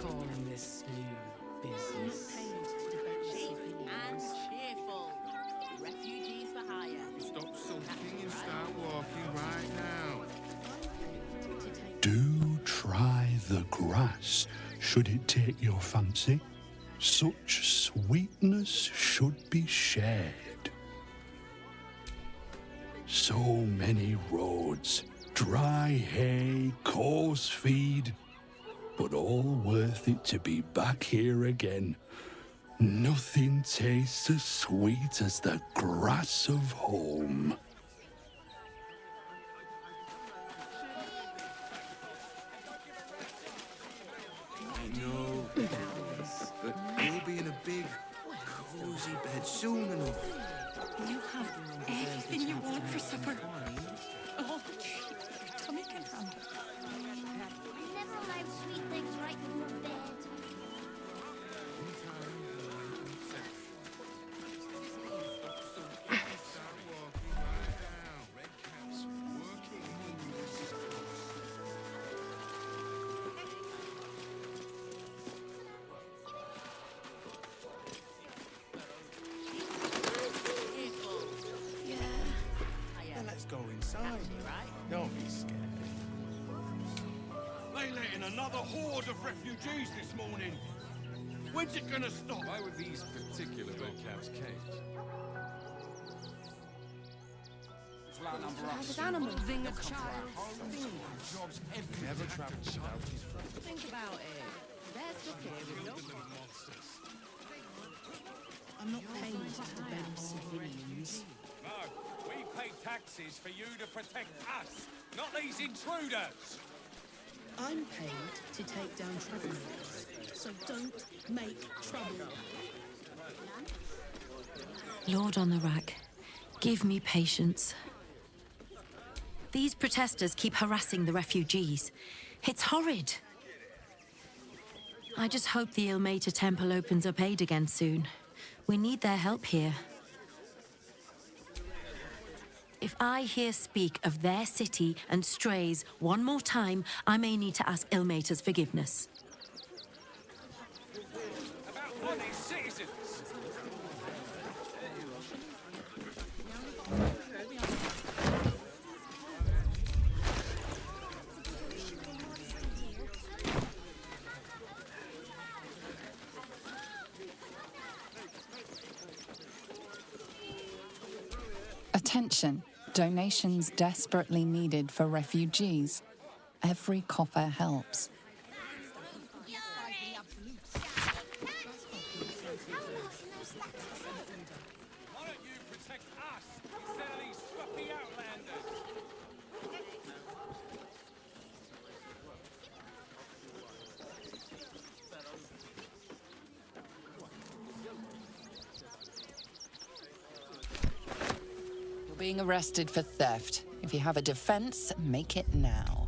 calling this new business? Cheap and cheerful. Refugees for hire. Stop sulking and start walking right now. Do try the grass, should it take your fancy. Such sweetness should be shared. So many roads, dry hay, coarse feed, but all worth it to be back here again. Nothing tastes as sweet as the grass of home. I know, but we'll be in a big, cozy bed soon enough. You have everything you want for supper. All the treats your tummy can handle. Never allowed sweet things right before bed. Go inside. Don't be scared. They let in another horde of refugees this morning. When's it gonna stop? Why were these particular red caps caged? How's animal thing a child? Jobs everywhere. Never travel without his friends. Think about it. They're stuck here with no I'm not paid to defend civilians. No, we pay taxes for you to protect us, not these intruders. I'm paid to take down troublemakers, so don't make trouble. Lord on the rack, give me patience. These protesters keep harassing the refugees. It's horrid. I just hope the Ilmater Temple opens up aid again soon. We need their help here. If I hear speak of their city and strays one more time, I may need to ask Ilmater's forgiveness. About honest citizens. Attention, donations desperately needed for refugees. Every copper helps. Why don't you protect us instead of these scruffy outlanders? You're being arrested for theft. If you have a defense, make it now.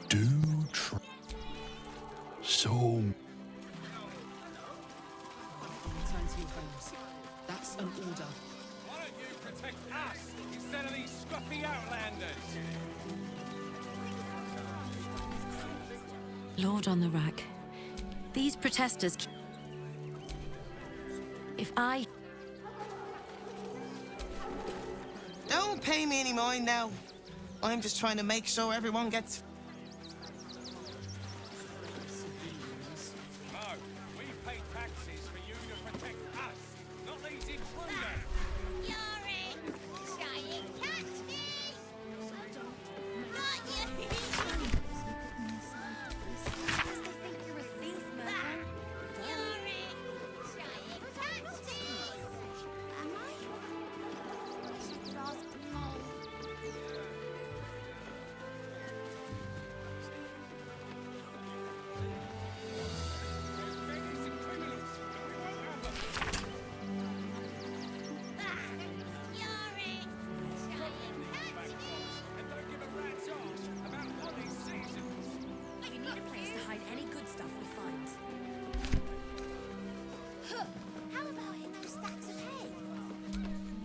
Do try. So Return to your homes. That's an order. Why don't you protect us instead of these scruffy outlanders? Lord on the rack, these protesters... If I... Don't pay me any mind now. I'm just trying to make sure everyone gets... No, we pay taxes for you to protect us, not these intruders. You're it! Giant catfish! Got you! They think you're a thief, man. You're it! Giant catfish! Am I?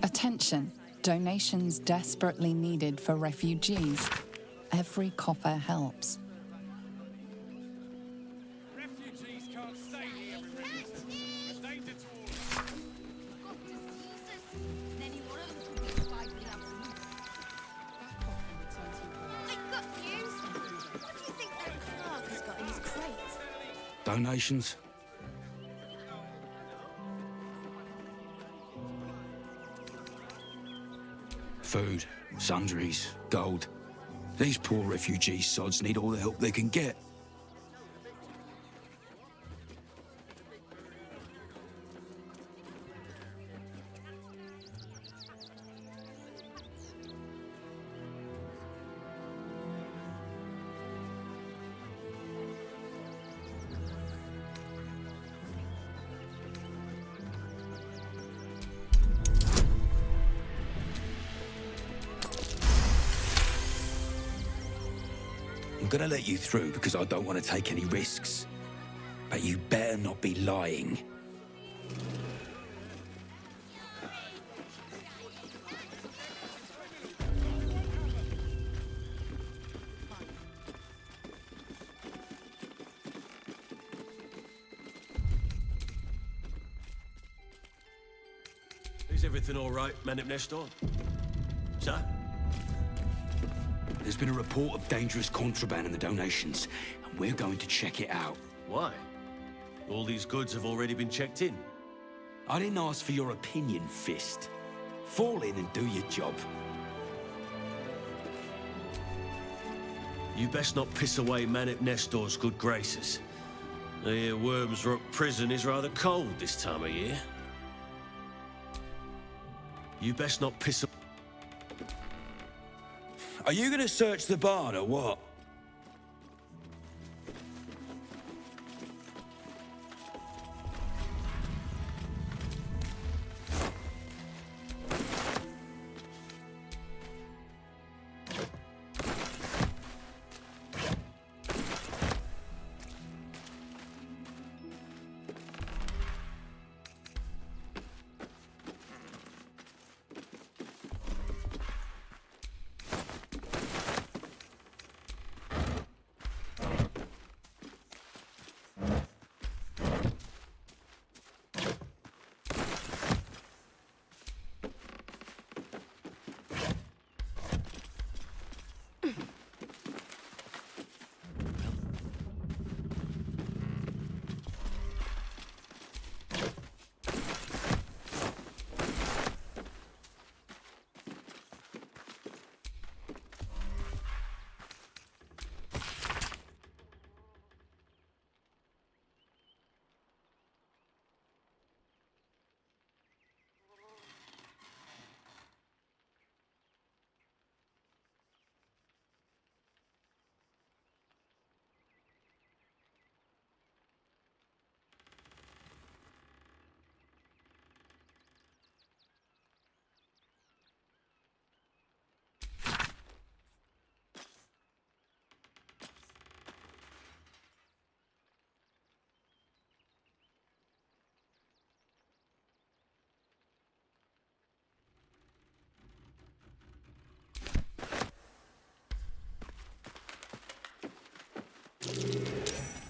Attention. Donations desperately needed for refugees. Every copper helps. Refugees can't stay here, a danger to all. I've got news. What do you think that clerk has got in his crate? Donations? Food, sundries, gold. These poor refugee sods need all the help they can get. I'm gonna let you through because I don't want to take any risks. But you better not be lying. Is everything all right, Man at Nestor? Sir? There's been a report of dangerous contraband in the donations, and we're going to check it out. Why? All these goods have already been checked in. I didn't ask for your opinion, Fist. Fall in and do your job. You best not piss away Man at Nestor's good graces. I hear Worms Rock Prison is rather cold this time of year. You best not piss away. Are you gonna search the barn or what?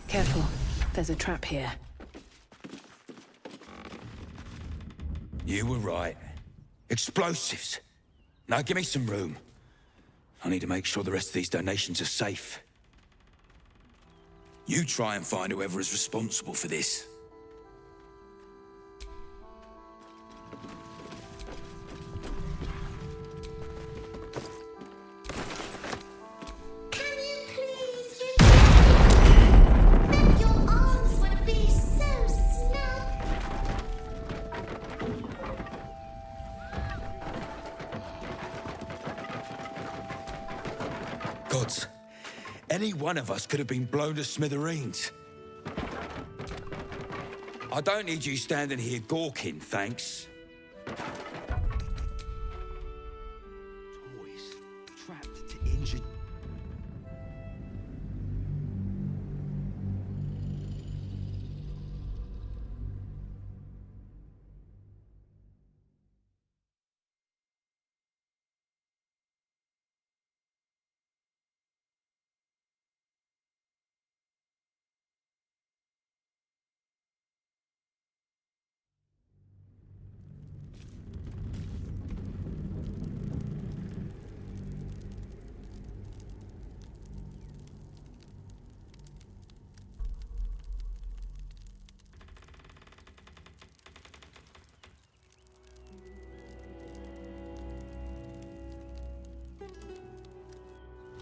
Careful. There's a trap here. You were right. Explosives. Now give me some room. I need to make sure the rest of these donations are safe. You try and find whoever is responsible for this. Gods, any one of us could have been blown to smithereens. I don't need you standing here gawking, thanks. Toys trapped to injured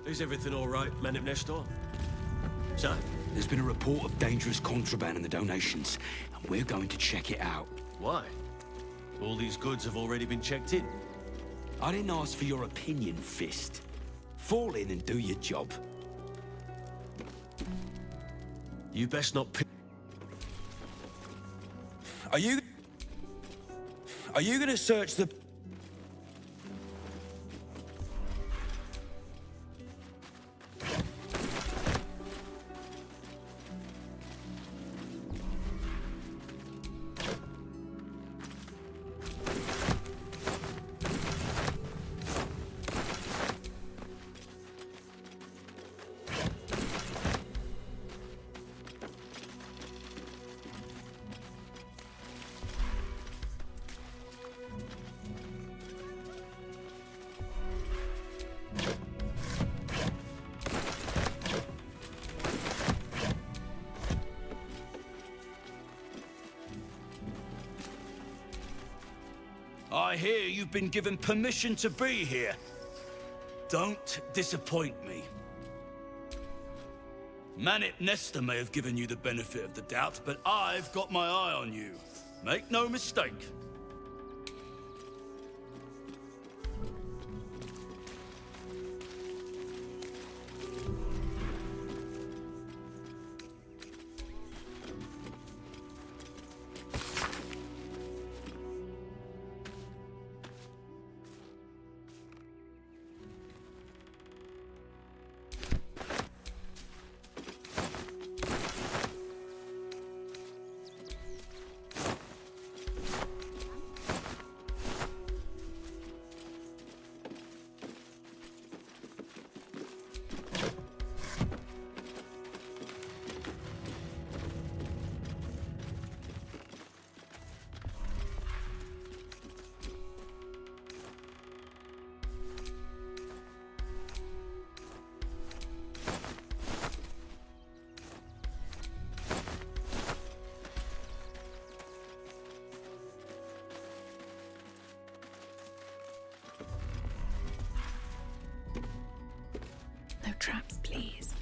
Is everything all right, Manip Nestor? So, There's been a report of dangerous contraband in the donations, and we're going to check it out. why? All these goods have already been checked in. I didn't ask for your opinion, Fist. Fall in and do your job. You best not pick. Are you gonna search the... I hear you've been given permission to be here. Don't disappoint me. Manip Nestor may have given you the benefit of the doubt, but I've got my eye on you. Make no mistake. No traps, please.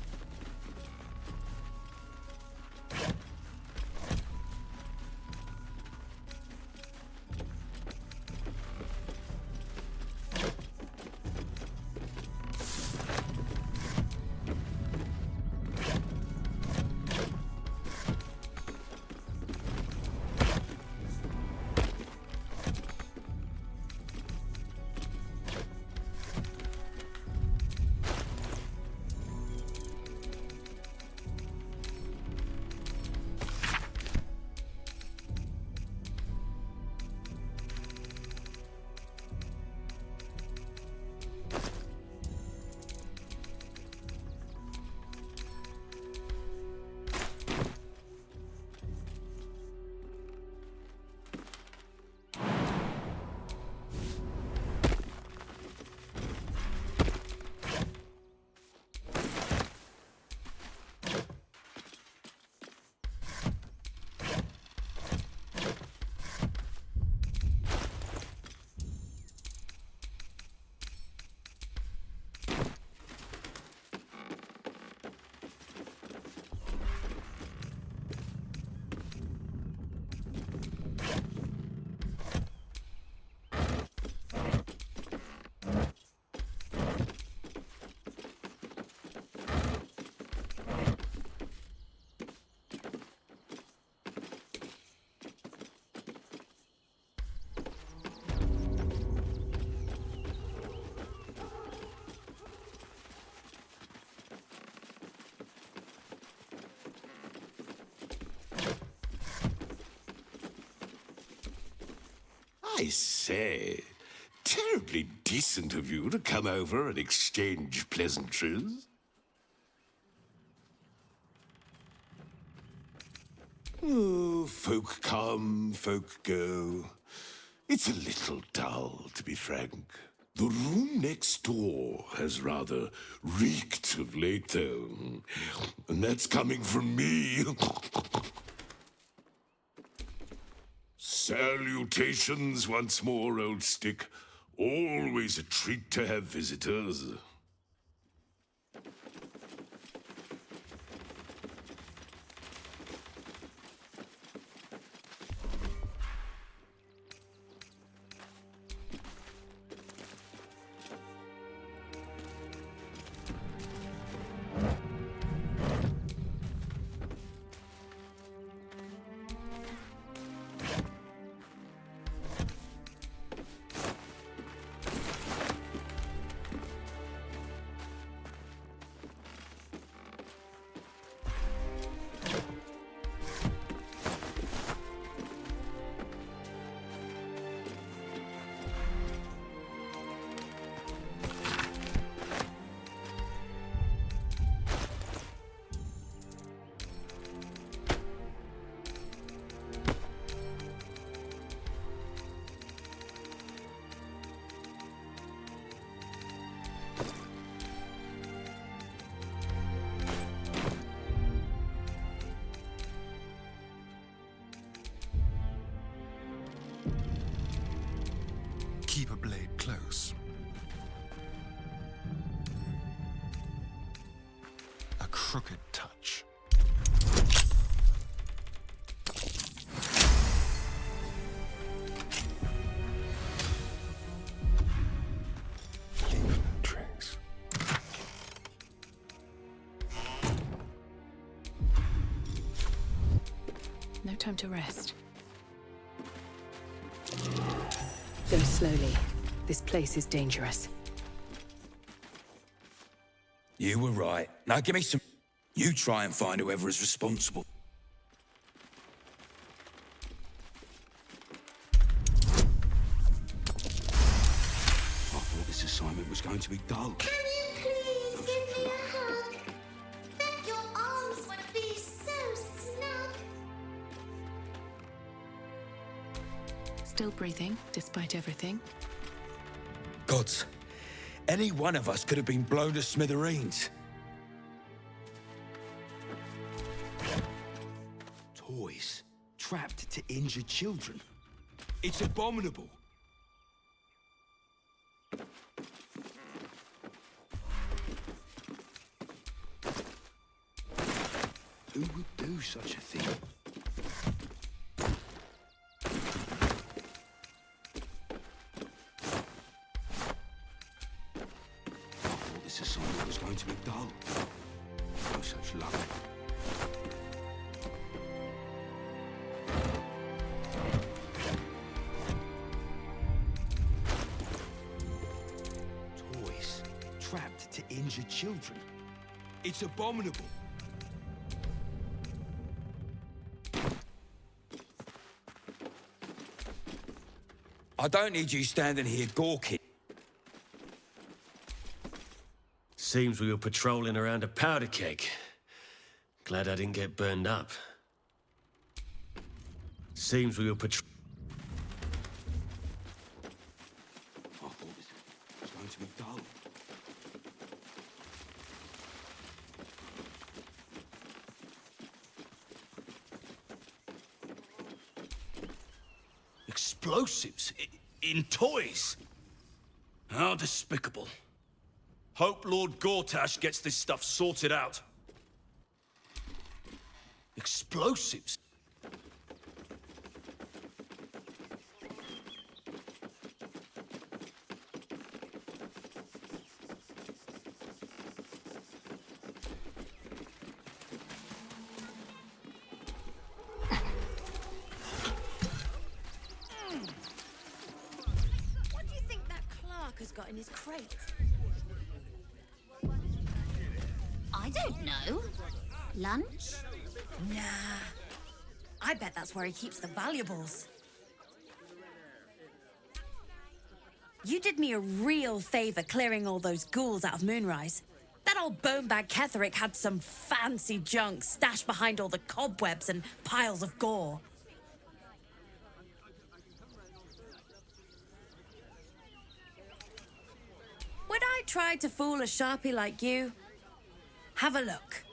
I say, terribly decent of you to come over and exchange pleasantries. Oh, folk come, folk go. It's a little dull, to be frank. The room next door has rather reeked of late, though. And that's coming from me. Salutations once more, old stick. Always a treat to have visitors. crooked touch. Tricks. No time to rest. Go slowly. This place is dangerous. You were right. Now give me some... You try and find whoever is responsible. I thought this assignment was going to be dull. Can you please give me a hug? Bet your arms would be so snug. Still breathing, despite everything. Gods, any one of us could have been blown to smithereens. Toys trapped to injure children. It's abominable. Who would do such a thing? This assignment was going to be dull. No such luck. Toys trapped to injure children. It's abominable. I don't need you standing here gawking. Seems we were patrolling around a powder keg. Glad I didn't get burned up. Seems we were patrolling. I thought this was going to be dull. Explosives in toys? How despicable. Hope Lord Gortash gets this stuff sorted out. Explosives? What do you think that clerk has got in his crate? I don't know. Lunch? Nah. I bet that's where he keeps the valuables. You did me a real favor clearing all those ghouls out of Moonrise. That old bonebag Ketherick had some fancy junk stashed behind all the cobwebs and piles of gore. Would I try to fool a sharpie like you? Have a look.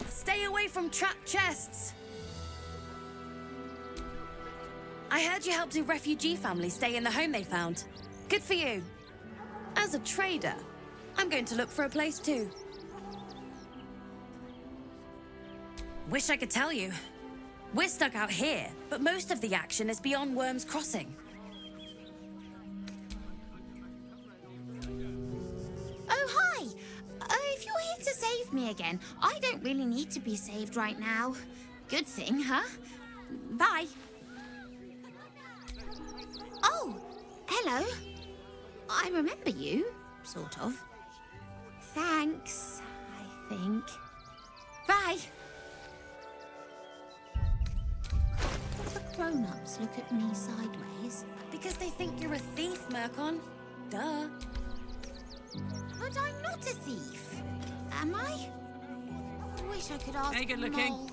Stay away from trapped chests. I heard you helped a refugee family stay in the home they found. Good for you. As a trader, I'm going to look for a place too. Wish I could tell you. We're stuck out here, but most of the action is beyond Worm's Crossing. Oh, hi! If you're here to save me again, I don't really need to be saved right now. Good thing, huh? Bye. Oh, hello. I remember you, sort of. Thanks, I think. Bye. The grown-ups look at me sideways. Because they think you're a thief, Murkon. Duh. But I'm not a thief, am I? Wish I could ask Hey, good looking. Mole.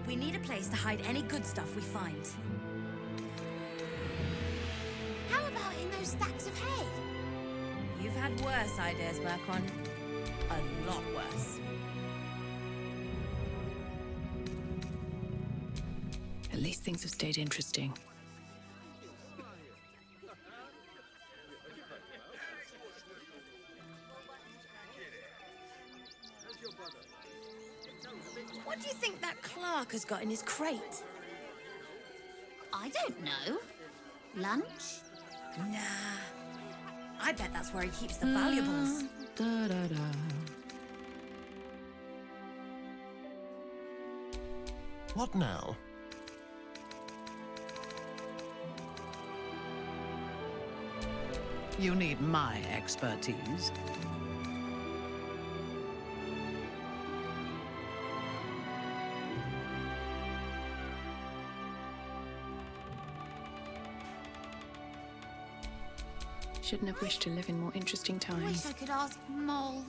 We need a place to hide any good stuff we find. How about in those stacks of hay? You've had worse ideas, Murkon. A lot worse. At least things have stayed interesting. What do you think that Clark has got in his crate? I don't know. Lunch? Nah. I bet that's where he keeps the valuables. What now? You need my expertise. Shouldn't have wished to live in more interesting Wish times. I could ask Mole.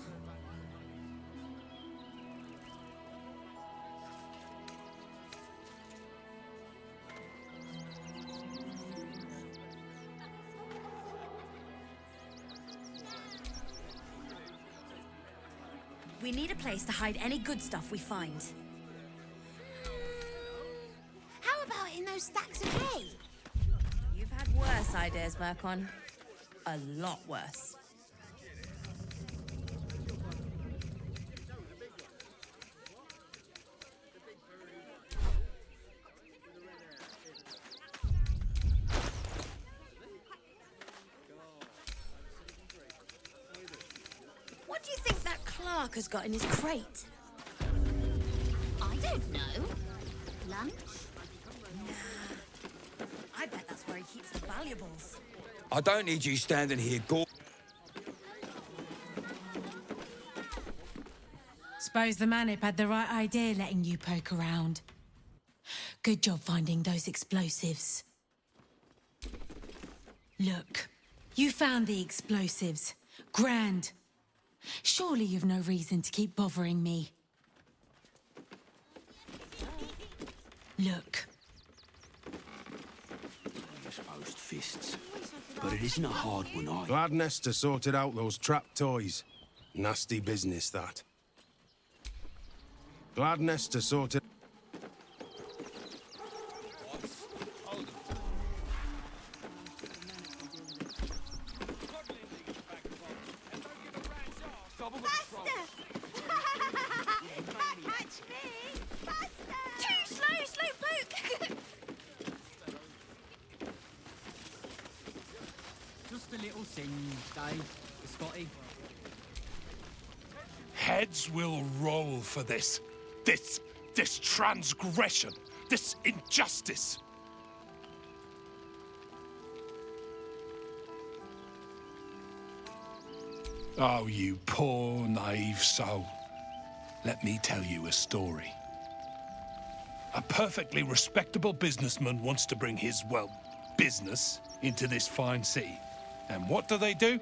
We need a place to hide any good stuff we find. How about in those stacks of hay? You've had worse ideas, Murkon. A lot worse. What do you think that Clark has got in his crate? I don't know. Lunch? Nah. I bet that's where he keeps the valuables. I don't need you standing here, Suppose the Manip had the right idea letting you poke around. Good job finding those explosives. Look, you found the explosives. Grand. Surely you've no reason to keep bothering me. Look. Exposed fists. But it isn't a hard one either. Glad Nestor sorted out those trap toys. Nasty business, that. Glad Nestor sorted... Just a little thing, Dave, Scotty. Heads will roll for this. This transgression. This injustice. Oh, you poor, naive soul. Let me tell you a story. A perfectly respectable businessman wants to bring his, well, business into this fine city. And what do?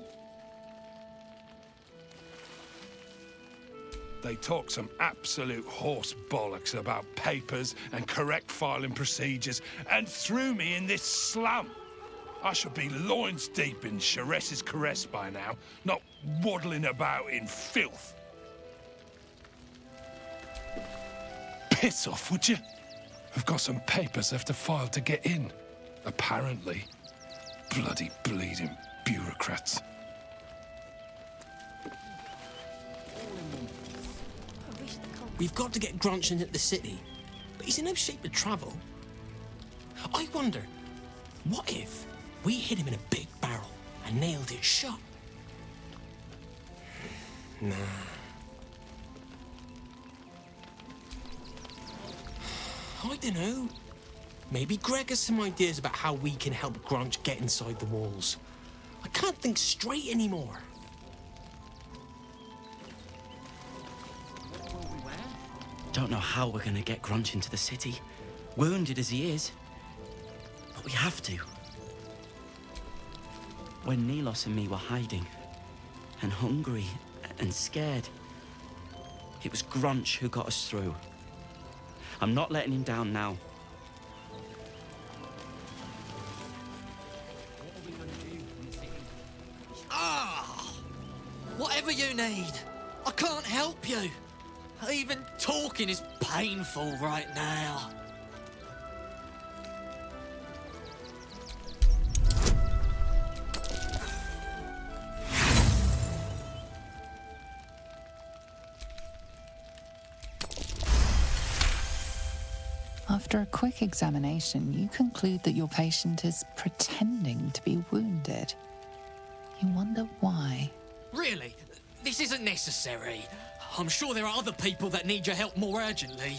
They talk some absolute horse bollocks about papers and correct filing procedures and threw me in this slum. I should be loins deep in Chares's caress by now, not waddling about in filth. piss off, would you? I've got some papers I have to file to get in. Apparently. Bloody bleeding bureaucrats. We've got to get Grunch into the city, but he's in no shape to travel. I wonder, what if we hid him in a big barrel and nailed it shut? Nah. I don't know. Maybe Greg has some ideas about how we can help Grunch get inside the walls. I can't think straight anymore. Don't know how we're gonna get Grunch into the city, wounded as he is. But we have to. When Nilos and me were hiding, and hungry, and scared, it was Grunch who got us through. I'm not letting him down now. Whatever you need, I can't help you. Even talking is painful right now. After a quick examination, you conclude that your patient is pretending to be wounded. You wonder why. Really? This isn't necessary. I'm sure there are other people that need your help more urgently.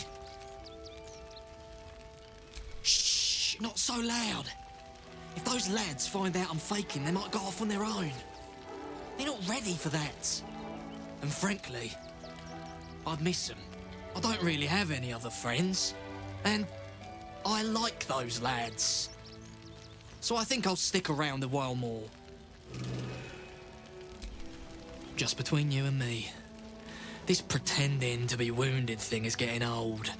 Shh, not so loud. If those lads find out I'm faking, they might go off on their own. They're not ready for that. And frankly, I'd miss them. I don't really have any other friends. And I like those lads. So I think I'll stick around a while more. Just between you and me, this pretending to be wounded thing is getting old.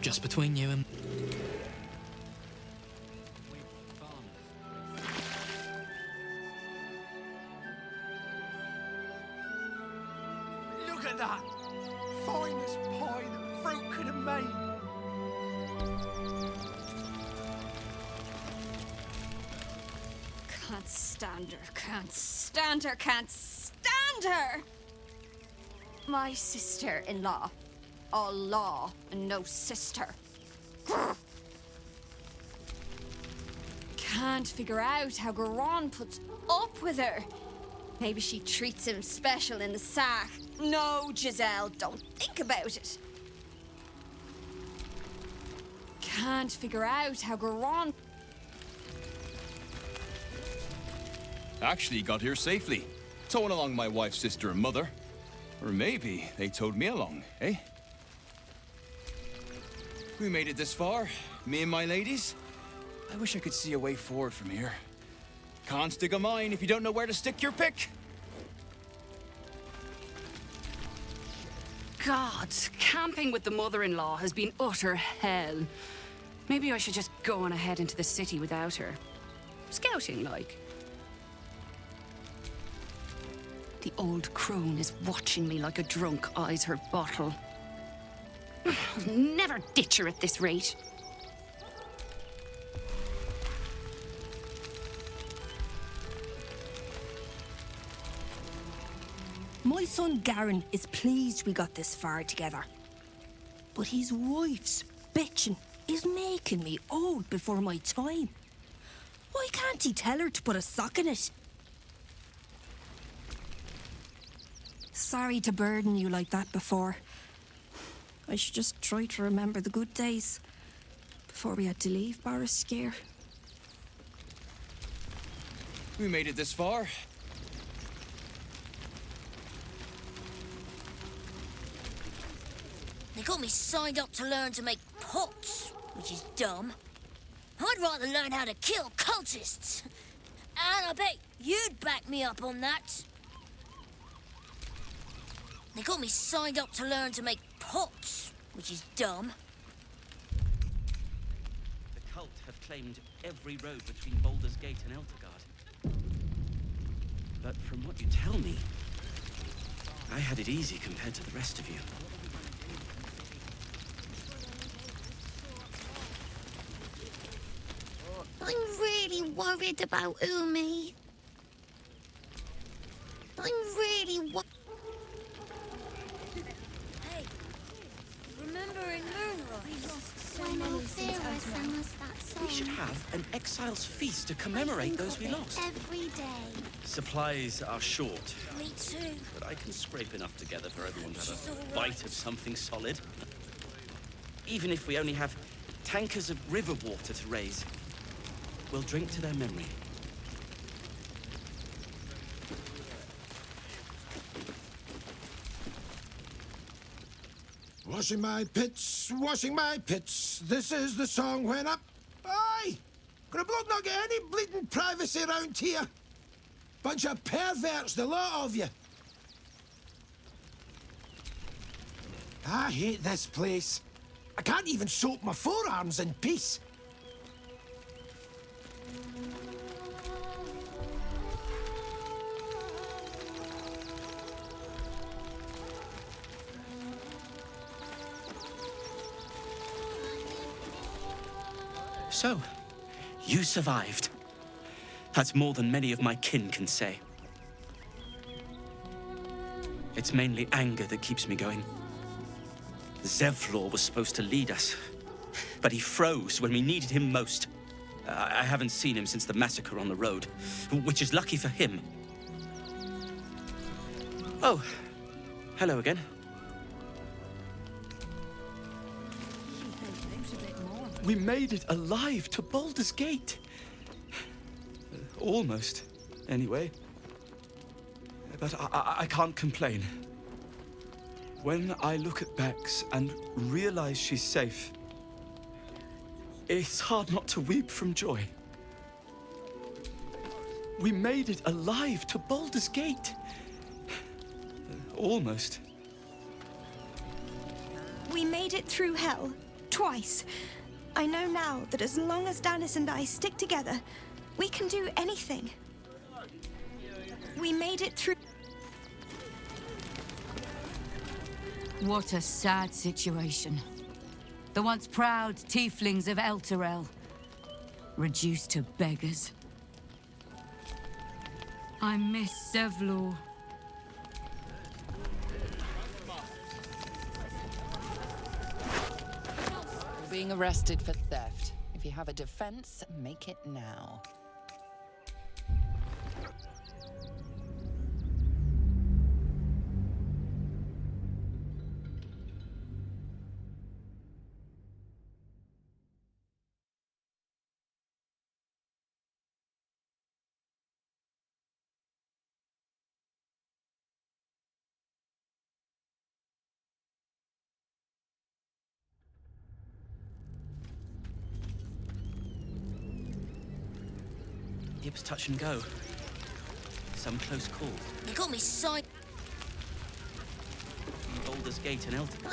Just between you and... Look at that! Finest pie that fruit could have made. Can't stand her, can't stand her, can't stand her! My sister-in-law. All law and no sister. Grr. Can't figure out how Garon puts up with her. Maybe she treats him special in the sack. No, Giselle, don't think about it. Can't figure out how Garon... Actually got here safely, towing along my wife's sister and mother. Or maybe they towed me along, eh? We made it this far, me and my ladies. I wish I could see a way forward from here. Can't stick a mine if you don't know where to stick your pick. God, camping with the mother-in-law has been utter hell. Maybe I should just go on ahead into the city without her. Scouting, like. The old crone is watching me like a drunk eyes her bottle. I'll never ditch her at this rate. My son Garen is pleased we got this far together. But his wife's bitching is making me old before my time. Why can't he tell her to put a sock in it? Sorry to burden you like that before. I should just try to remember the good days before we had to leave Barriscare. We made it this far. They got me signed up to learn to make pots, which is dumb. I'd rather learn how to kill cultists. And I bet you'd back me up on that. They got me signed up to learn to make pots, which is dumb. The cult have claimed every road between Baldur's Gate and Eltergard. But from what you tell me, I had it easy compared to the rest of you. I'm really worried about Umi. I'm really Hey, remember in Moonrise? When Althea sang us that song. We should have an exile's feast to commemorate those we lost. Every day. Supplies are short, Me too. but I can scrape enough together for everyone to have a bite of something solid. Even if we only have tankers of river water to raise, we'll drink to their memory. Washing my pits, this is the song when up. Aye! Gonna bloke not get any bleeding privacy around here. Bunch of perverts, the lot of you. I hate this place. I can't even soap my forearms in peace. So, you survived. That's more than many of my kin can say. It's mainly anger that keeps me going. Zevlor was supposed to lead us, but he froze when we needed him most. I haven't seen him since the massacre on the road, which is lucky for him. Oh, hello again. We made it alive to Baldur's Gate. Almost, anyway. But I can't complain. When I look at Bex and realize she's safe, it's hard not to weep from joy. We made it alive to Baldur's Gate. Almost. We made it through hell, twice. I know now that as long as Danis and I stick together, we can do anything. We made it through... What a sad situation. The once proud tieflings of Elturel, reduced to beggars. I miss Zevlor. You're being arrested for theft. If you have a defense, make it now. It was touch and go. Some close call. You got me side. Baldur's Gate and Elton.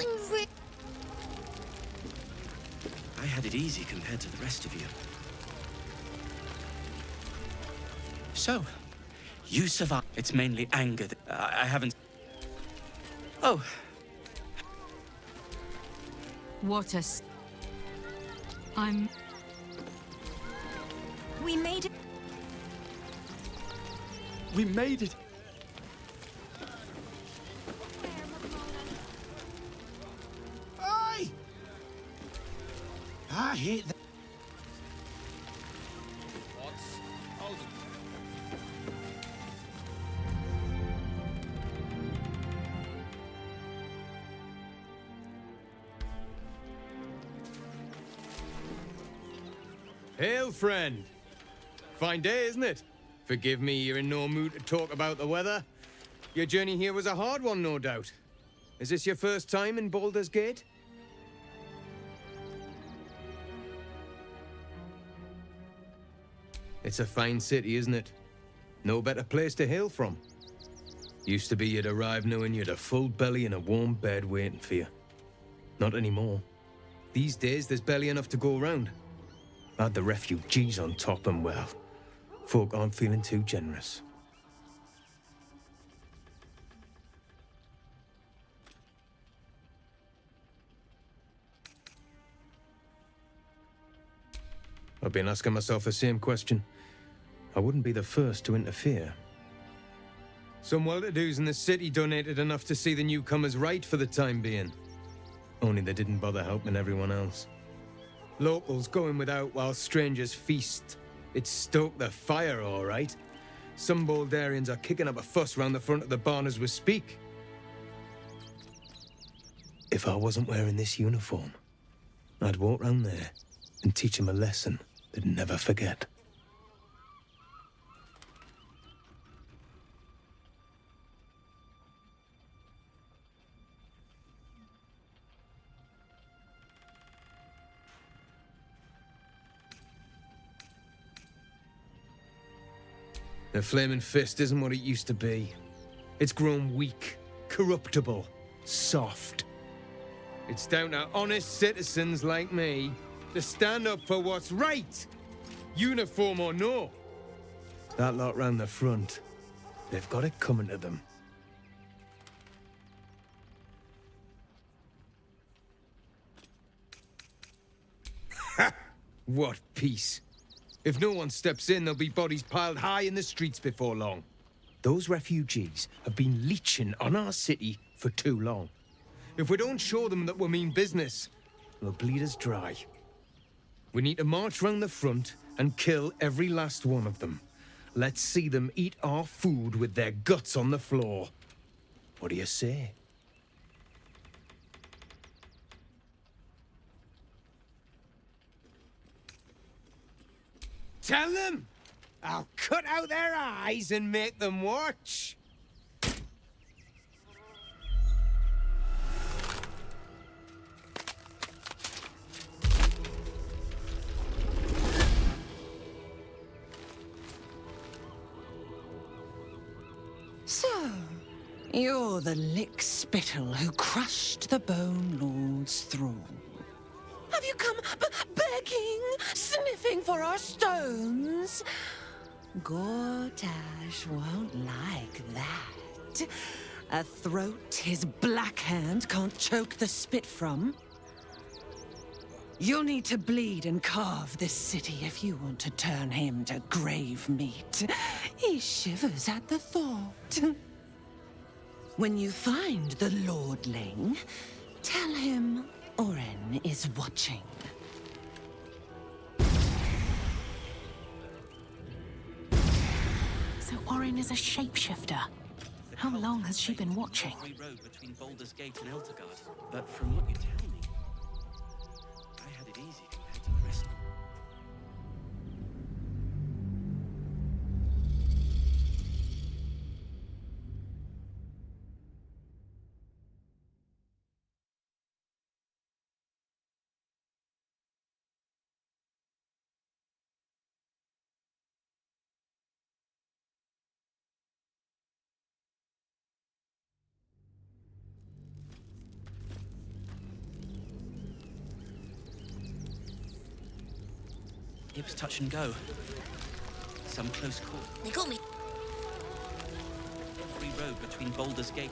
I had it easy compared to the rest of you. So, you survived. It's mainly anger that I haven't... Oh. What a... I'm... We made it... We made it. Aye! I hate that. Hail, friend. Fine day, isn't it? Forgive me, you're in no mood to talk about the weather. Your journey here was a hard one, no doubt. Is this your first time in Baldur's Gate? It's a fine city, isn't it? No better place to hail from. Used to be you'd arrive knowing you'd a full belly and a warm bed waiting for you. Not anymore. These days, there's barely enough to go around. Add the refugees on top and, well, folk aren't feeling too generous. I've been asking myself the same question. I wouldn't be the first to interfere. Some well-to-dos in the city donated enough to see the newcomers right for the time being. Only they didn't bother helping everyone else. Locals going without while strangers feast. It stoked the fire, all right. Some Baldurians are kicking up a fuss round the front of the barn as we speak. If I wasn't wearing this uniform, I'd walk round there and teach them a lesson they'd never forget. The Flaming Fist isn't what it used to be. It's grown weak, corruptible, soft. It's down to honest citizens like me to stand up for what's right, uniform or no. That lot round the front, they've got it coming to them. Ha! What peace. If no one steps in, there'll be bodies piled high in the streets before long. Those refugees have been leeching on our city for too long. If we don't show them that we mean business, they'll bleed us dry. We need to march round the front and kill every last one of them. Let's see them eat our food with their guts on the floor. What do you say? Tell them! I'll cut out their eyes and make them watch! So, you're the lick-spittle who crushed the Bone Lord's thrall. Have you come begging, sniffing for our stones? Gortash won't like that. A throat his black hand can't choke the spit from. You'll need to bleed and carve this city if you want to turn him to grave meat. He shivers at the thought. When you find the Lordling, tell him Oren is watching. So Oren is a shapeshifter. How long has she been watching? Road between Baldur's Gate and Eltergard. But from what you tell me, I had it easy compared to the rest. It was touch and go. Some close call. They got me. Free road between Baldur's Gate.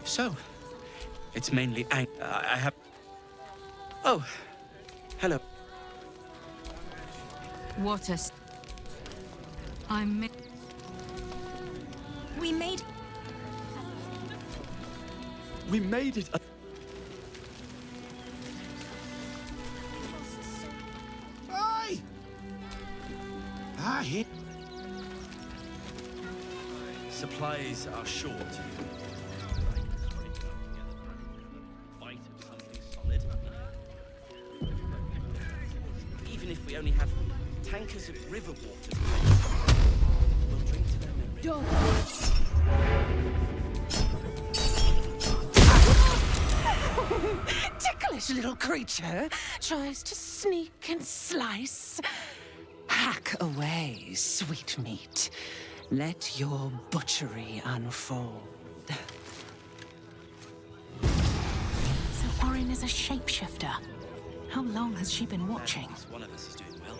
So, it's mainly I have. Oh, hello. What a... We made... We made it. Aye! I hate... Supplies are short. Even if we only have tankers of river water, we'll drink to their memory. Ticklish little creature tries to sneak and slice. Hack away, sweet meat. Let your butchery unfold. So Oren is a shapeshifter. How long has she been watching? At least one of us is doing well.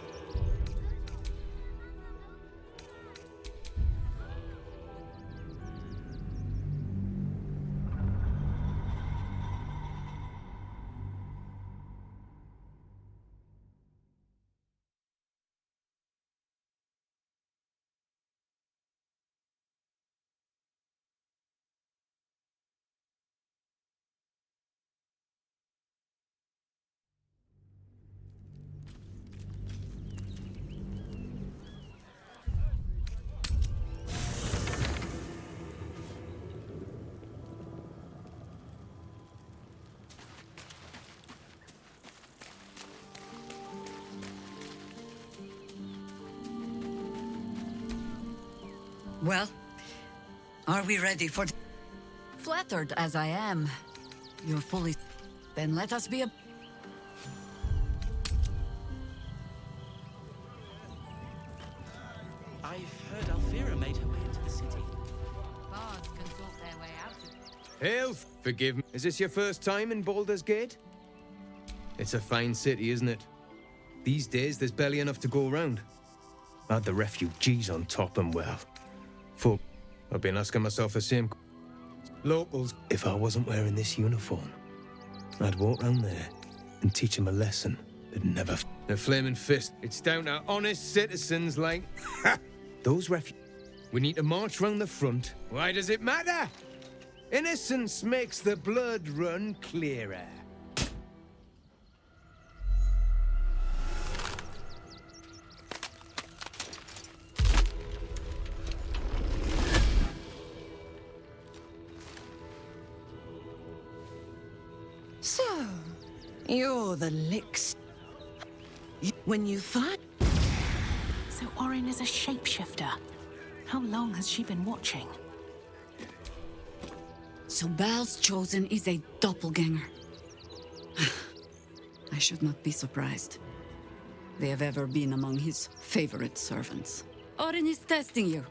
Well, are we ready for... Flattered as I am, you're fully... Then let us be a... I've heard Alfira made her way into the city. Bards can talk their way out of it. Hail, forgive me. Is this your first time in Baldur's Gate? It's a fine city, isn't it? These days, there's barely enough to go around. Add the refugees on top and well. Fuck. I've been asking myself the same. Locals, if I wasn't wearing this uniform, I'd walk round there and teach them a lesson they'd never... The flaming fist. It's down to honest citizens like... Those refugees. We need to march round the front. Why does it matter? Innocence makes the blood run clearer. So, you're the licks. When you find... So Orin is a shapeshifter. How long has she been watching? So Bal's chosen is a doppelganger. I should not be surprised. They have ever been among his favorite servants. Orin is testing you.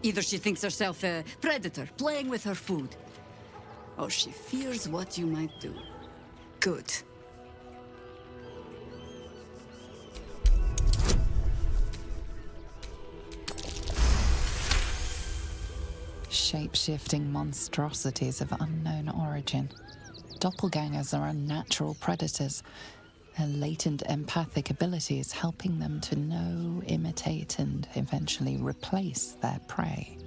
Either she thinks herself a predator, playing with her food, or she fears what you might do. Good. Shape-shifting monstrosities of unknown origin. Doppelgangers are unnatural predators. Their latent empathic abilities helping them to know, imitate, and eventually replace their prey.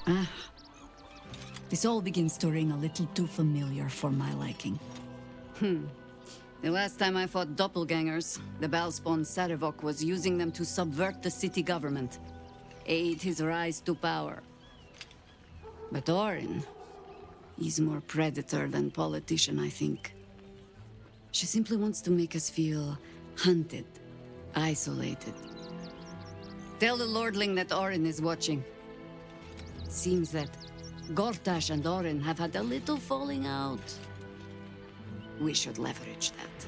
Ah. This all begins to ring a little too familiar for my liking. The last time I fought doppelgangers, the Balspawn Sarevok was using them to subvert the city government, aid his rise to power. But Orin, he's more predator than politician, I think. She simply wants to make us feel hunted, isolated. Tell the Lordling that Orin is watching. Seems that Gortash and Orin have had a little falling out. We should leverage that.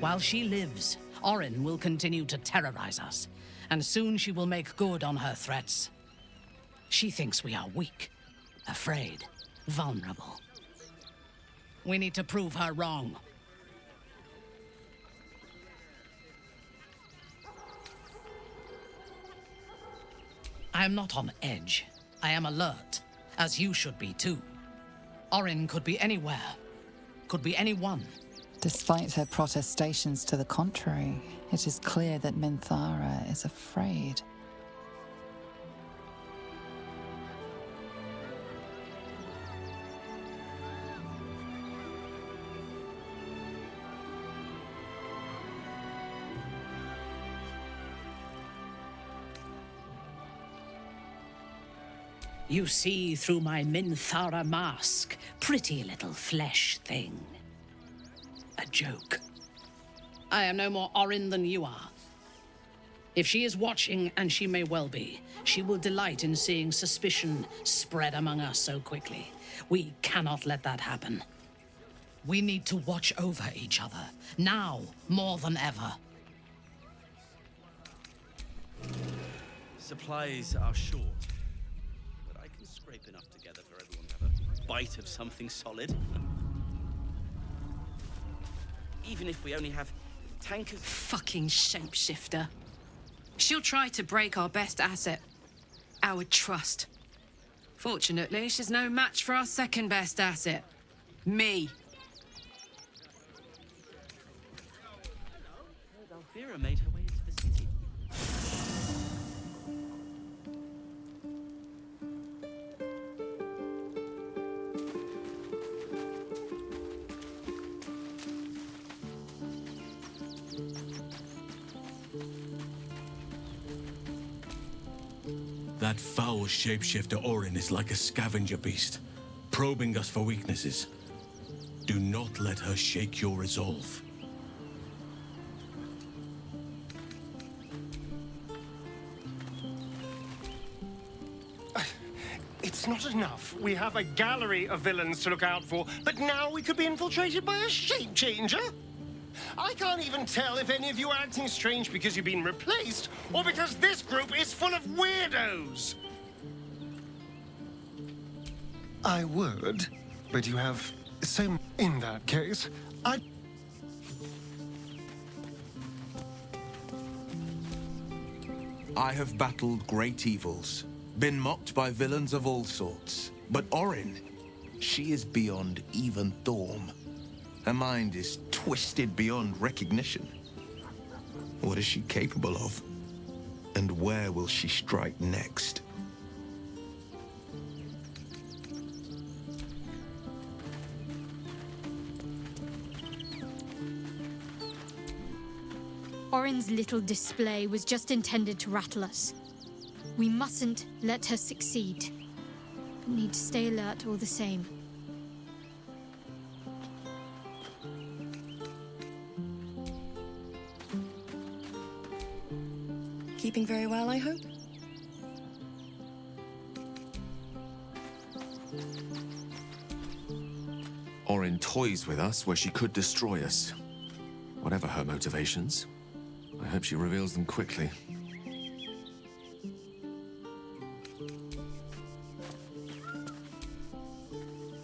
While she lives, Orin will continue to terrorize us, and soon she will make good on her threats. She thinks we are weak, afraid, vulnerable. We need to prove her wrong. I am not on edge. I am alert, as you should be too. Orin could be anywhere, could be anyone. Despite her protestations to the contrary, it is clear that Minthara is afraid. You see through my Minthara mask, pretty little flesh thing. A joke. I am no more Orin than you are. If she is watching, and she may well be, she will delight in seeing suspicion spread among us so quickly. We cannot let that happen. We need to watch over each other, now more than ever. Supplies are short, but I can scrape enough together for everyone to have a bite of something solid. Even if we only have tankers... Fucking shapeshifter. She'll try to break our best asset. Our trust. Fortunately, she's no match for our second best asset. Me. Alfira made her way into the city. That foul shapeshifter Orin is like a scavenger beast, probing us for weaknesses. Do not let her shake your resolve. It's not enough. We have a gallery of villains to look out for, but now we could be infiltrated by a shape changer? I can't even tell if any of you are acting strange because you've been replaced, or because this group is full of weirdos. I would, but you have so... In that case, I have battled great evils, been mocked by villains of all sorts. But Orin, she is beyond even Thorm. Her mind is twisted beyond recognition. What is she capable of? And where will she strike next? Orin's little display was just intended to rattle us. We mustn't let her succeed, but need to stay alert all the same. Keeping very well, I hope? Orin toys with us where she could destroy us. Whatever her motivations, I hope she reveals them quickly.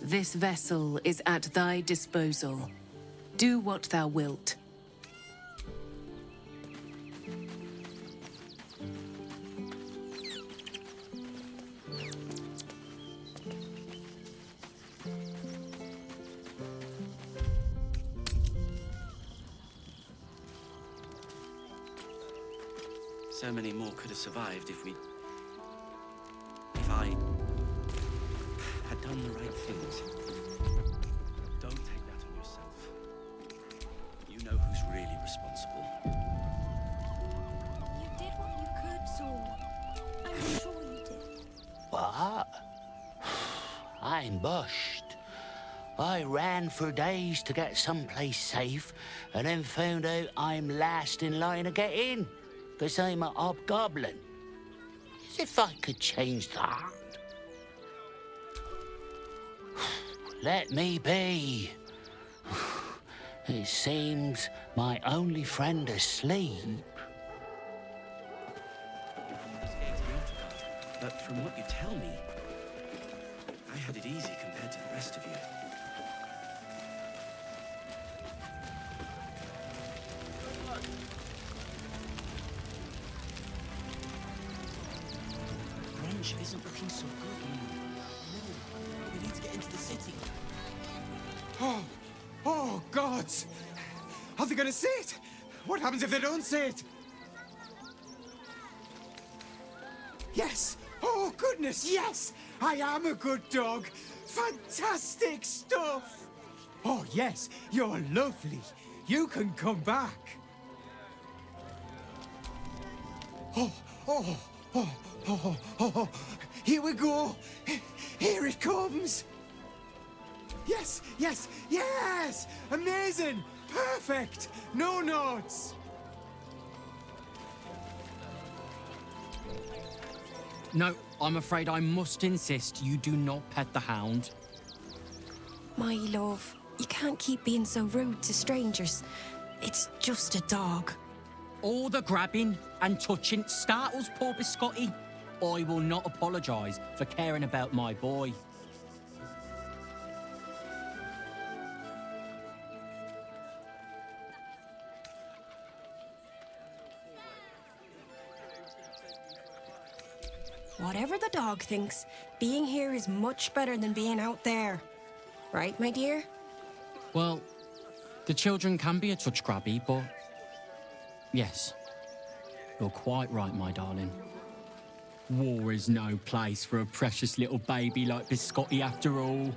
This vessel is at thy disposal. Do what thou wilt. So many more could have survived if I had done the right things. Don't take that on yourself. You know who's really responsible. You did what you could, Saul. I'm sure you did. What? I'm bushed. I ran for days to get someplace safe, and then found out I'm last in line to get in, because I'm a hobgoblin. As if I could change that. Let me be. It seems my only friend asleep. But from what you tell me, I had it easy compared to the rest of you. Wrench isn't looking so good. No, we need to get into the city. Oh, gods! Are they gonna see it? What happens if they don't see it? Yes! Oh, goodness, yes! I am a good dog! Fantastic stuff! Oh, yes, you're lovely. You can come back. Oh. Here we go. Here it comes. Yes! Amazing! Perfect! No notes! No, I'm afraid I must insist you do not pet the hound. My love, you can't keep being so rude to strangers. It's just a dog. All the grabbing and touching startles poor Biscotti. I will not apologise for caring about my boy. Whatever the dog thinks, being here is much better than being out there. Right, my dear? Well, the children can be a touch grabby, but... Yes, you're quite right, my darling. War is no place for a precious little baby like Biscotti after all.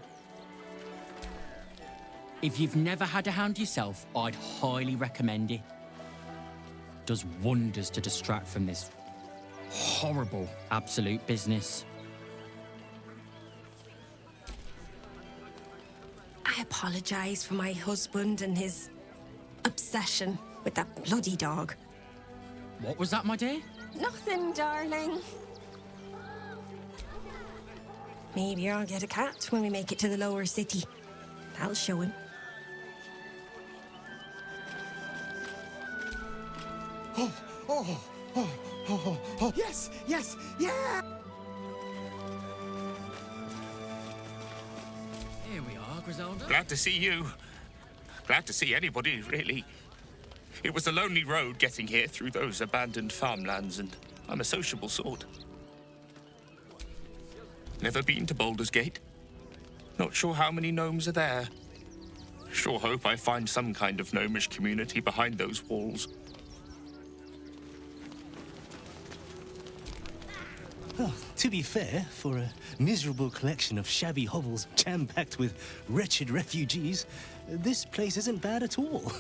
If you've never had a hound yourself, I'd highly recommend it. Does wonders to distract from this horrible. Absolute business. I apologise for my husband and his obsession with that bloody dog. What was that, my dear? Nothing, darling. Maybe I'll get a cat when we make it to the lower city. I'll show him. Oh, yes, yes, yeah! Here we are, Griselda. Glad to see you. Glad to see anybody, really. It was a lonely road getting here through those abandoned farmlands, and I'm a sociable sort. Never been to Baldur's Gate. Not sure how many gnomes are there. Sure hope I find some kind of gnomish community behind those walls. Well, to be fair, for a miserable collection of shabby hovels jam-packed with wretched refugees, this place isn't bad at all.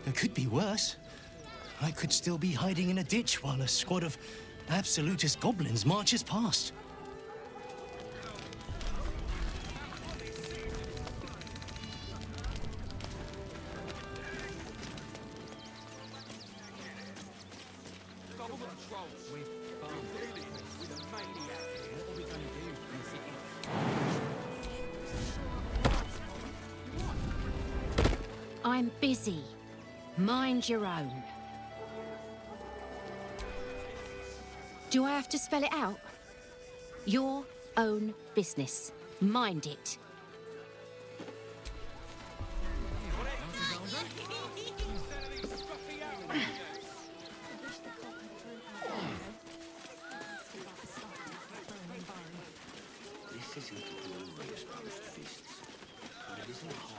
It could be worse. I could still be hiding in a ditch while a squad of absolutist goblins marches past. I'm busy. Mind your own. Do I have to spell it out? Your own business. Mind it. This isn't glorious post fists, but it isn't hard.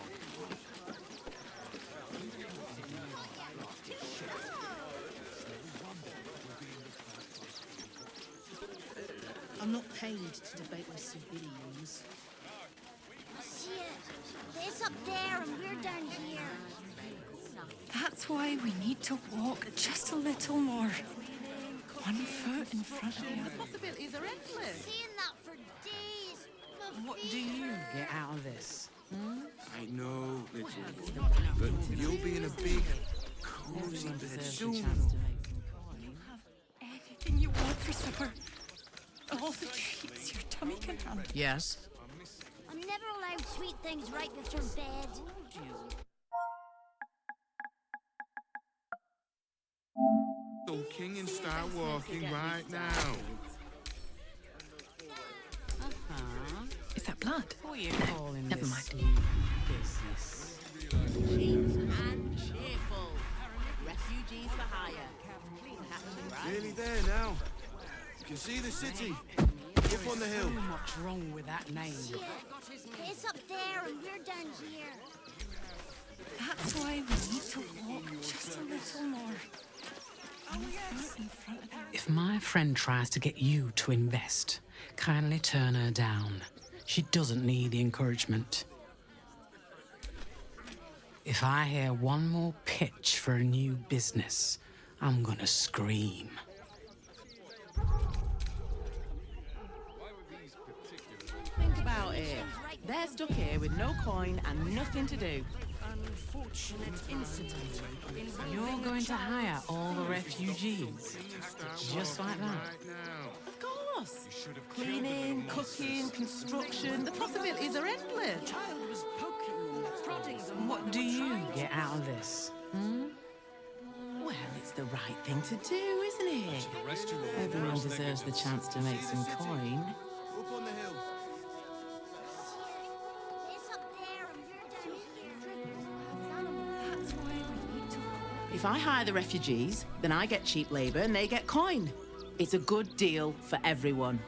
I'm not paid to debate with civilians. See it? It's up there and we're down here. That's why we need to walk just a little more. One foot in front of the other. Possibilities are endless. Seeing that for days. What do you get out of this? I know, little one, but you'll be in a big, cozy bed soon. You have anything you want for supper. All the treats your tummy can handle. Yes. I'm never allowed sweet things right before bed. Talking and start walking right now. Is that blood? What are you calling Never this mind. business? And cheerful. Refugees for hire. Nearly there now. You can see the city. Up on the hill. So much wrong with that name. It's up there and we're down here. That's why we need to walk just a little more. One foot in front of the other. If my friend tries to get you to invest, kindly turn her down. She doesn't need the encouragement. If I hear one more pitch for a new business, I'm gonna scream. Think about it. They're stuck here with no coin and nothing to do. Unfortunate incident. You're going to hire all the refugees? Just like that? Of course. Cleaning, cooking, construction. The possibilities are endless. Child was poking, prodding them. What do you get out of this? Well, it's the right thing to do, isn't it? Everyone deserves the chance to make some coin. Up on the hill. It's up there and we're down here. That's why we need to walk. If I hire the refugees, then I get cheap labour and they get coin. It's a good deal for everyone.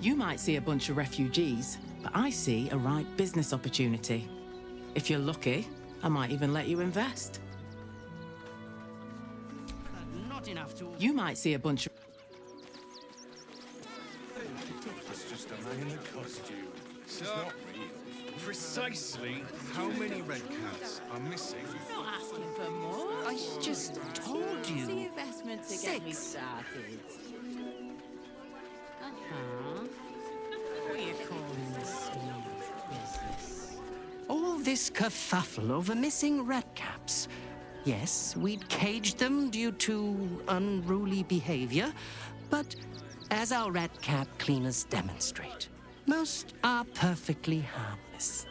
You might see a bunch of refugees, but I see a right business opportunity. If you're lucky, I might even let you invest. Not enough to... You might see a bunch of... It's just a man in a costume. It's not real. Precisely how many red cats are missing? Not asking for more. I just told you. The investment to get me 6. started. What are you calling this smooth business? All this kerfuffle over missing redcaps. Yes, we'd caged them due to unruly behavior, but as our redcap cleaners demonstrate, most are perfectly harmless.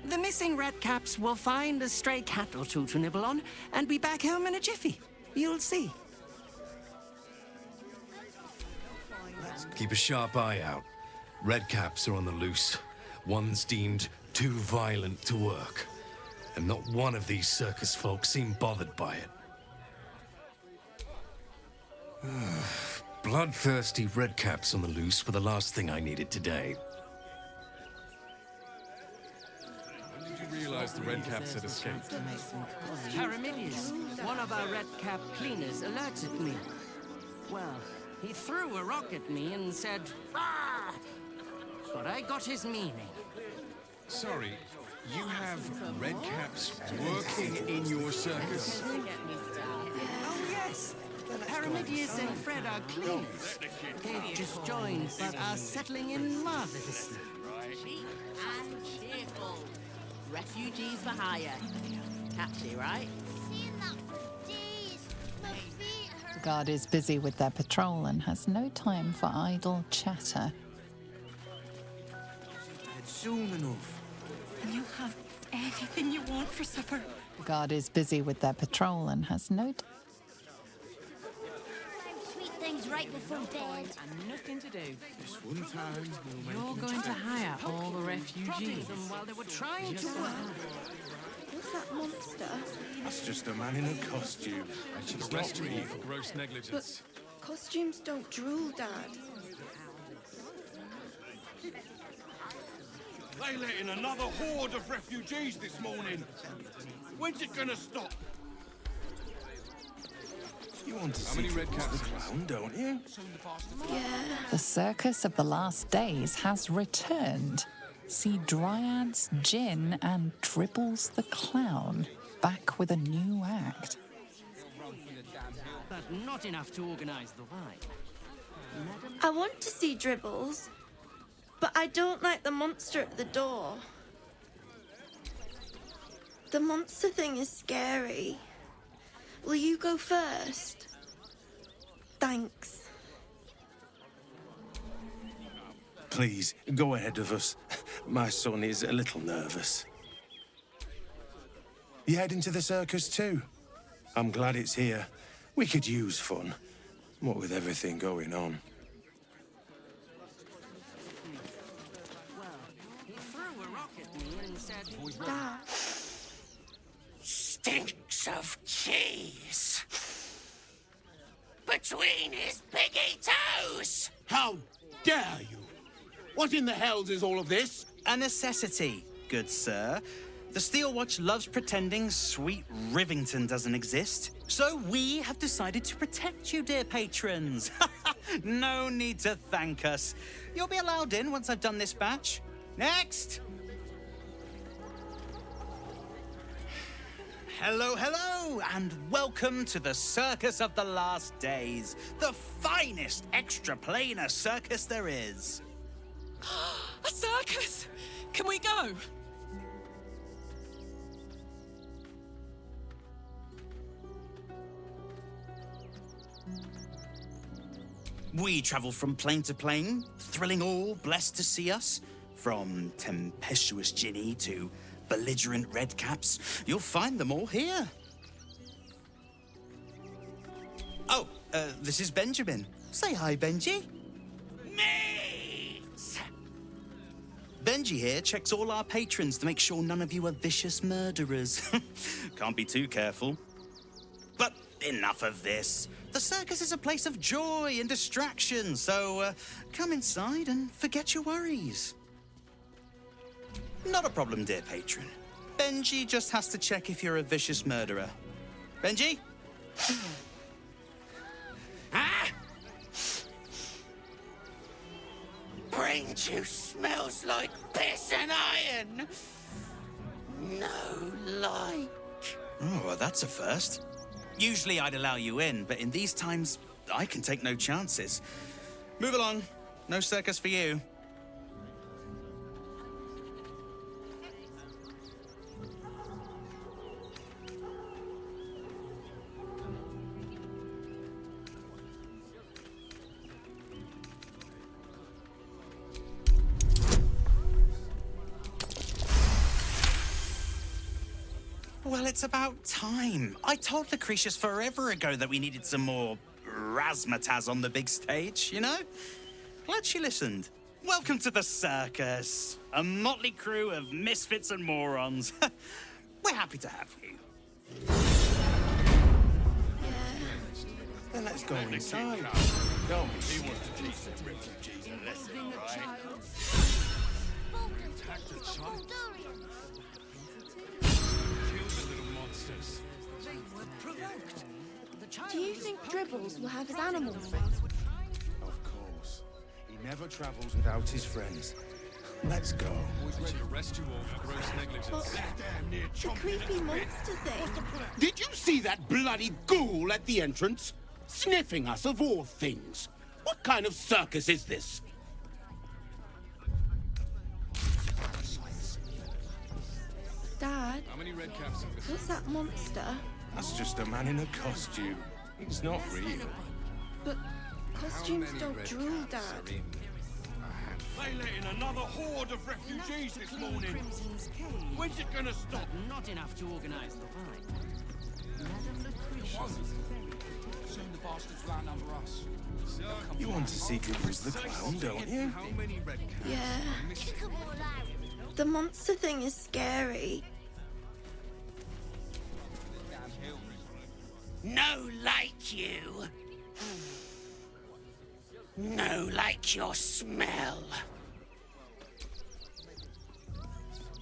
The missing redcaps will find a stray cat or two to nibble on and be back home in a jiffy. You'll see. Keep a sharp eye out. Redcaps are on the loose. One's deemed too violent to work. And not one of these circus folk seem bothered by it. Bloodthirsty redcaps on the loose were the last thing I needed today. When did you realize the redcaps had escaped? Paramidius, one of our redcap cleaners, alerted me. Well, he threw a rock at me and said, "Ah!" But I got his meaning. Sorry, you have redcaps working in your circus? Oh, yes. Paramidius and Fred are cleaners. They've just joined, but are settling in marvelously. Cheap and cheerful. Refugees for hire. Catchy, right? Seeing that for days. My feet hurt. The guard is busy with their patrol and has no time for idle chatter. Soon enough. You have anything you want for supper? The guard is busy with their patrol and has no Sweet things right before bed. And nothing to do. This one time, You're going to hire all the refugees. While they were trying to What's that monster? That's just a man in a costume. I should arrest you for gross negligence. Costumes don't drool, Dad. They let in another horde of refugees this morning. When's it gonna stop? You want to see the clown, don't you? The Circus of the Last Days has returned. See Dryads, Jin, and Dribbles the Clown back with a new act. But not enough to organize the wine. I want to see Dribbles, but I don't like the monster at the door. The monster thing is scary. Will you go first? Thanks. Please, go ahead of us. My son is a little nervous. You heading to the circus too? I'm glad it's here. We could use fun. What with everything going on. He threw a rock at me and said, Dad. Stinks of cheese. Between his piggy toes. How dare you? What in the hells is all of this? A necessity, good sir. The Steel Watch loves pretending sweet Rivington doesn't exist. So we have decided to protect you, dear patrons. No need to thank us. You'll be allowed in once I've done this batch. Next! Hello, hello, and welcome to the Circus of the Last Days, the finest extra-planar circus there is. A circus! Can we go? We travel from plane to plane, thrilling all blessed to see us. From tempestuous Ginny to belligerent redcaps, you'll find them all here. Oh, this is Benjamin. Say hi, Benji. Me! Benji here checks all our patrons to make sure none of you are vicious murderers. Can't be too careful. But enough of this. The circus is a place of joy and distraction, so come inside and forget your worries. Not a problem, dear patron. Benji just has to check if you're a vicious murderer. Benji? Ah! Brain juice smells like piss and iron. No like. Oh, well, that's a first. Usually I'd allow you in, but in these times, I can take no chances. Move along. No circus for you. Well, it's about time. I told Lucretius forever ago that we needed some more razzmatazz on the big stage, you know? Glad she listened. Welcome to the circus. A motley crew of misfits and morons. We're happy to have you. Then let's go inside. Don't be he wants to teach the refugees a lesson, right? Tactician. Kill the little monsters. They were provoked. Do you think Dribbles will have his animal friends? Of course. He never travels without his friends. Let's go. We should arrest you all for gross negligence. The creepy monster thing. Did you see that bloody ghoul at the entrance? Sniffing us of all things. What kind of circus is this? Dad, How many red caps have what's that monster? That's just a man in a costume. He's not real. But costumes don't drool, Dad. They let in another horde of refugees this morning. When's it gonna stop? Not enough to organize the fight. Madame Lucretius is very protective. Soon the bastards land under us. You want to see Dribbles the clown, don't you? How many red caps? Yeah. The monster thing is scary. No like you. No like your smell.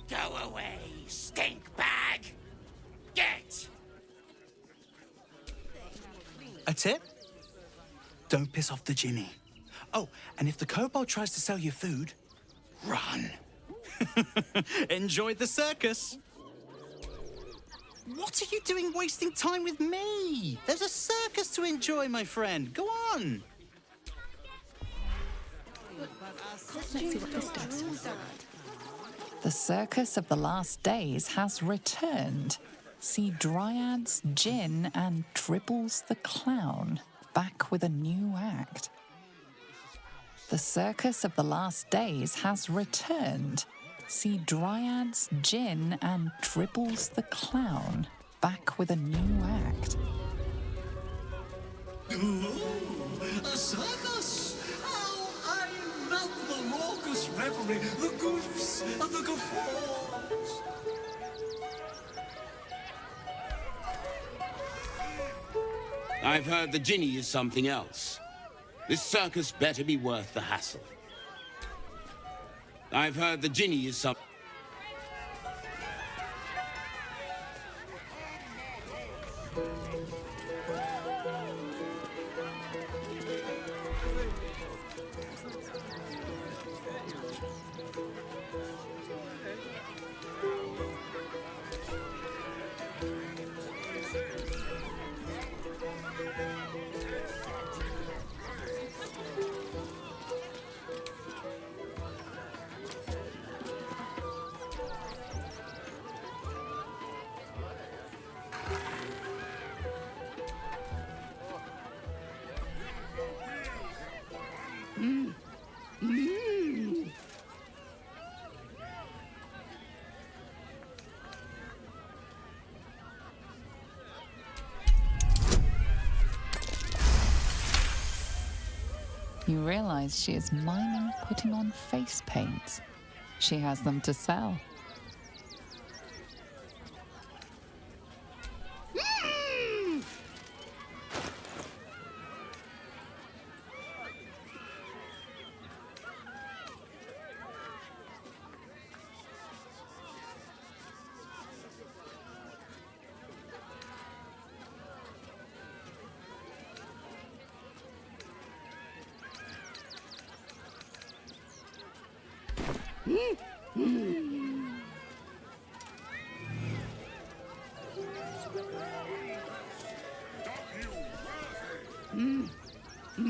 Go away, stink bag. Get! A tip? Don't piss off the Ginny. Oh, and if the kobold tries to sell you food, run. Enjoy the circus. What are you doing wasting time with me? There's a circus to enjoy, my friend. Go on. Let's see what this does. The circus of the last days has returned. See Dryads, Jinn, and Dribbles the Clown back with a new act. The circus of the last days has returned. See Dryads, Jinn, and Dribbles the Clown back with a new act. Ooh, a circus! Oh, I love the raucous revelry, the goofs and the guffaws. I've heard the Ginny is something else. This circus better be worth the hassle. I've heard the Ginny is something. You realize she is miming putting on face paints. She has them to sell. No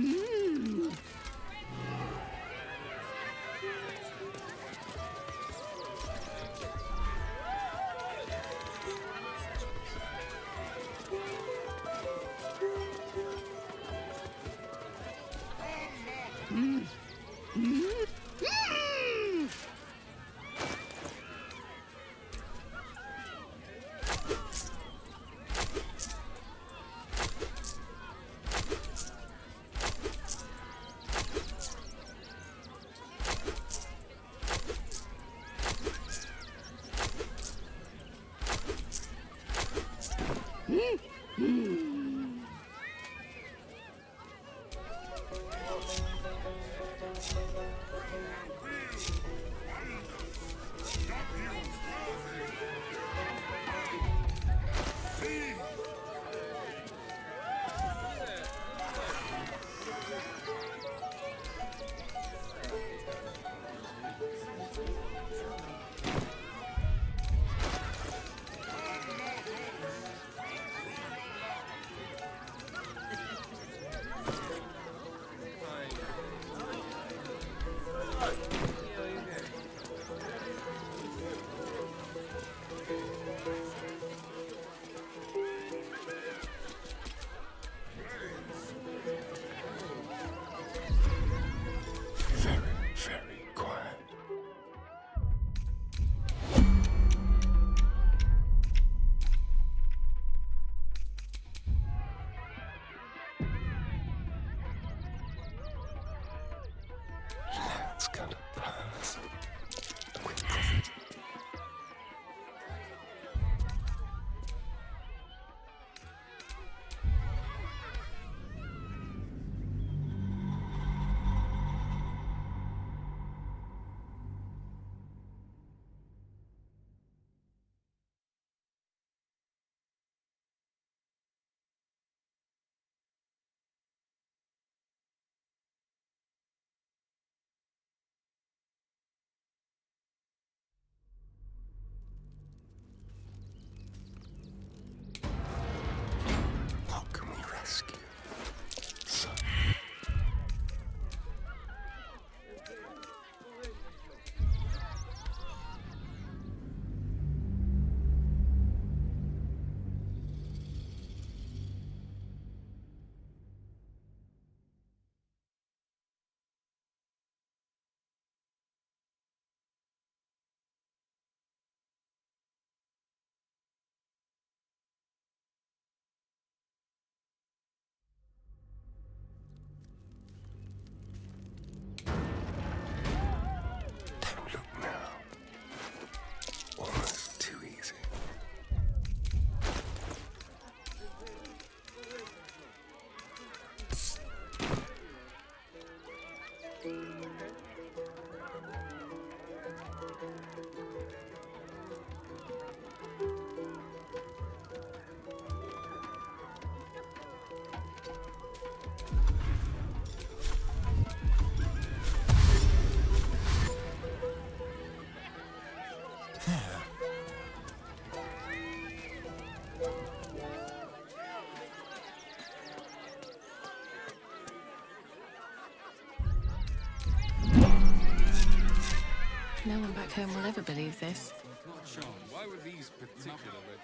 one back home will ever believe this. Not shown. Why were these particular red...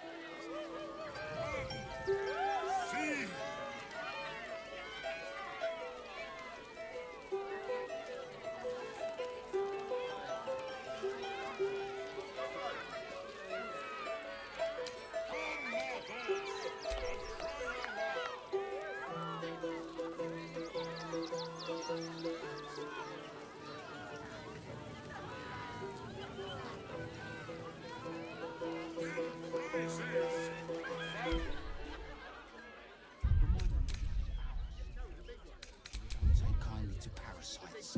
Take kindly to parasites.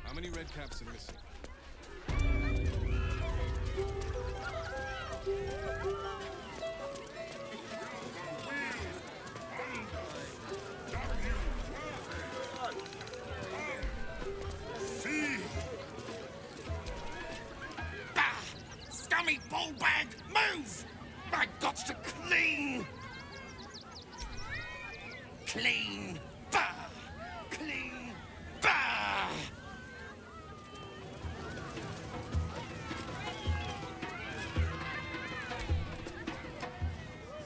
How many red caps are missing? Scummy ball bag, move! My gots to clean! Clean. Bah! Clean. Bah!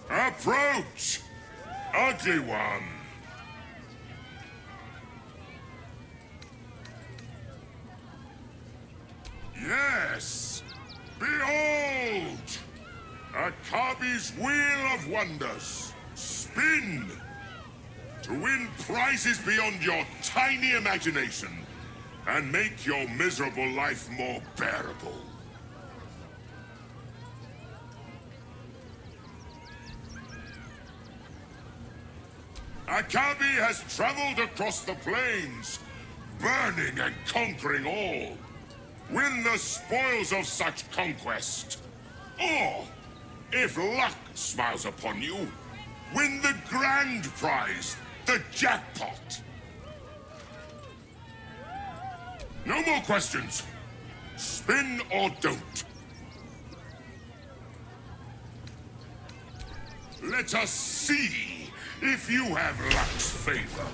Approach! Ugly one! Yes! Behold! Akabi's Wheel of Wonders! Spin! To win prizes beyond your tiny imagination and make your miserable life more bearable. Akabi has traveled across the plains, burning and conquering all. Win the spoils of such conquest. Or, if luck smiles upon you, win the grand prize, the jackpot. No more questions. Spin or don't. Let us see if you have luck's favor.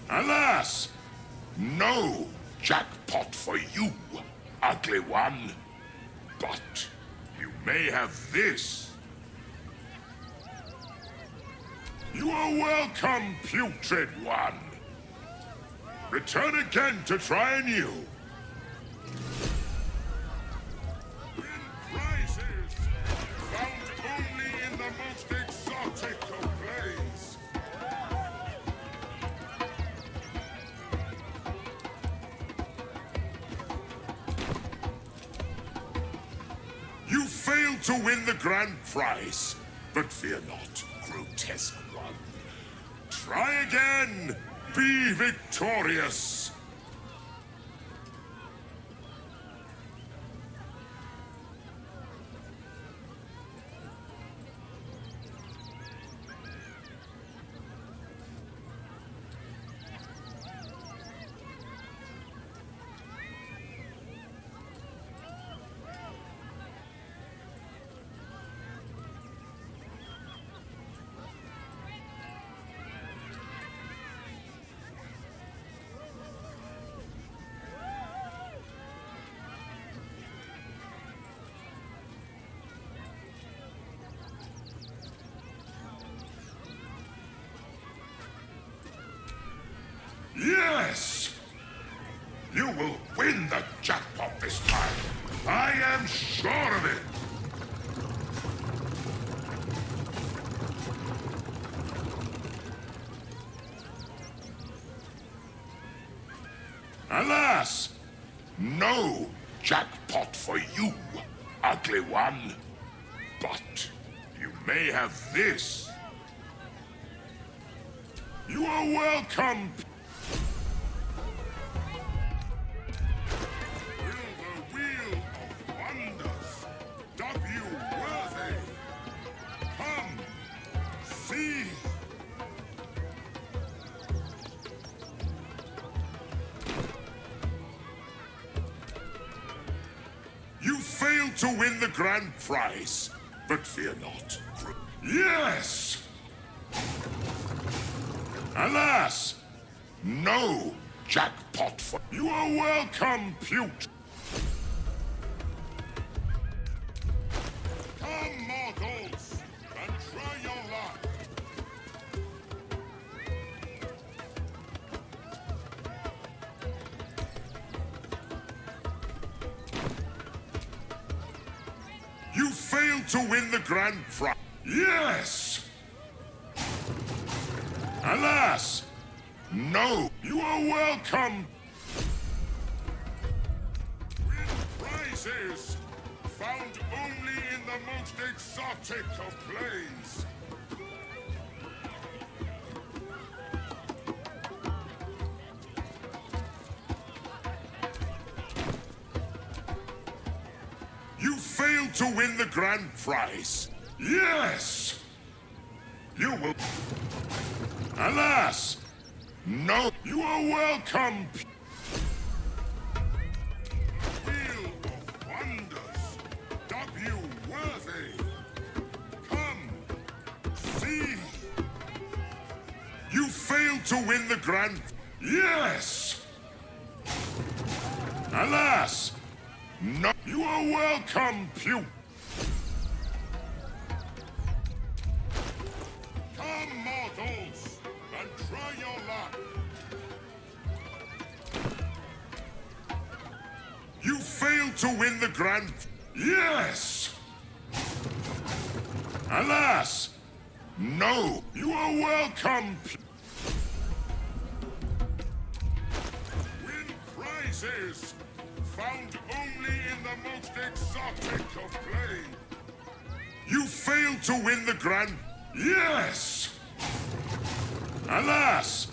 Alas, no jackpot for you, ugly one. But you may have this. You are welcome, putrid one. Return again to try anew. Win prizes found only in the most exotic of planes. You failed to win the grand prize, but fear not, grotesque one. Try again. Be victorious! Yes! You will win the jackpot this time. I am sure of it. Alas, no jackpot for you, ugly one. But you may have this. You are welcome. You failed to win the grand prize, but fear not. Yes! Alas, no jackpot for you. Are welcome, Pute. Come, mortals, and try your luck. You failed to win the grand prize. Yes! Alas! No! You are welcome! Win prizes! Found only in the most exotic of planes! You failed to win the grand prize. Yes! You will... Alas! No! You are welcome! to win the grand... Yes! Alas! No, you are welcome, Pew. Come, mortals, and try your luck. You failed to win the grand... Yes! Alas! No, you are welcome, Pew. Win prizes found only in the most exotic of play. You failed to win the grand... Yes! Alas!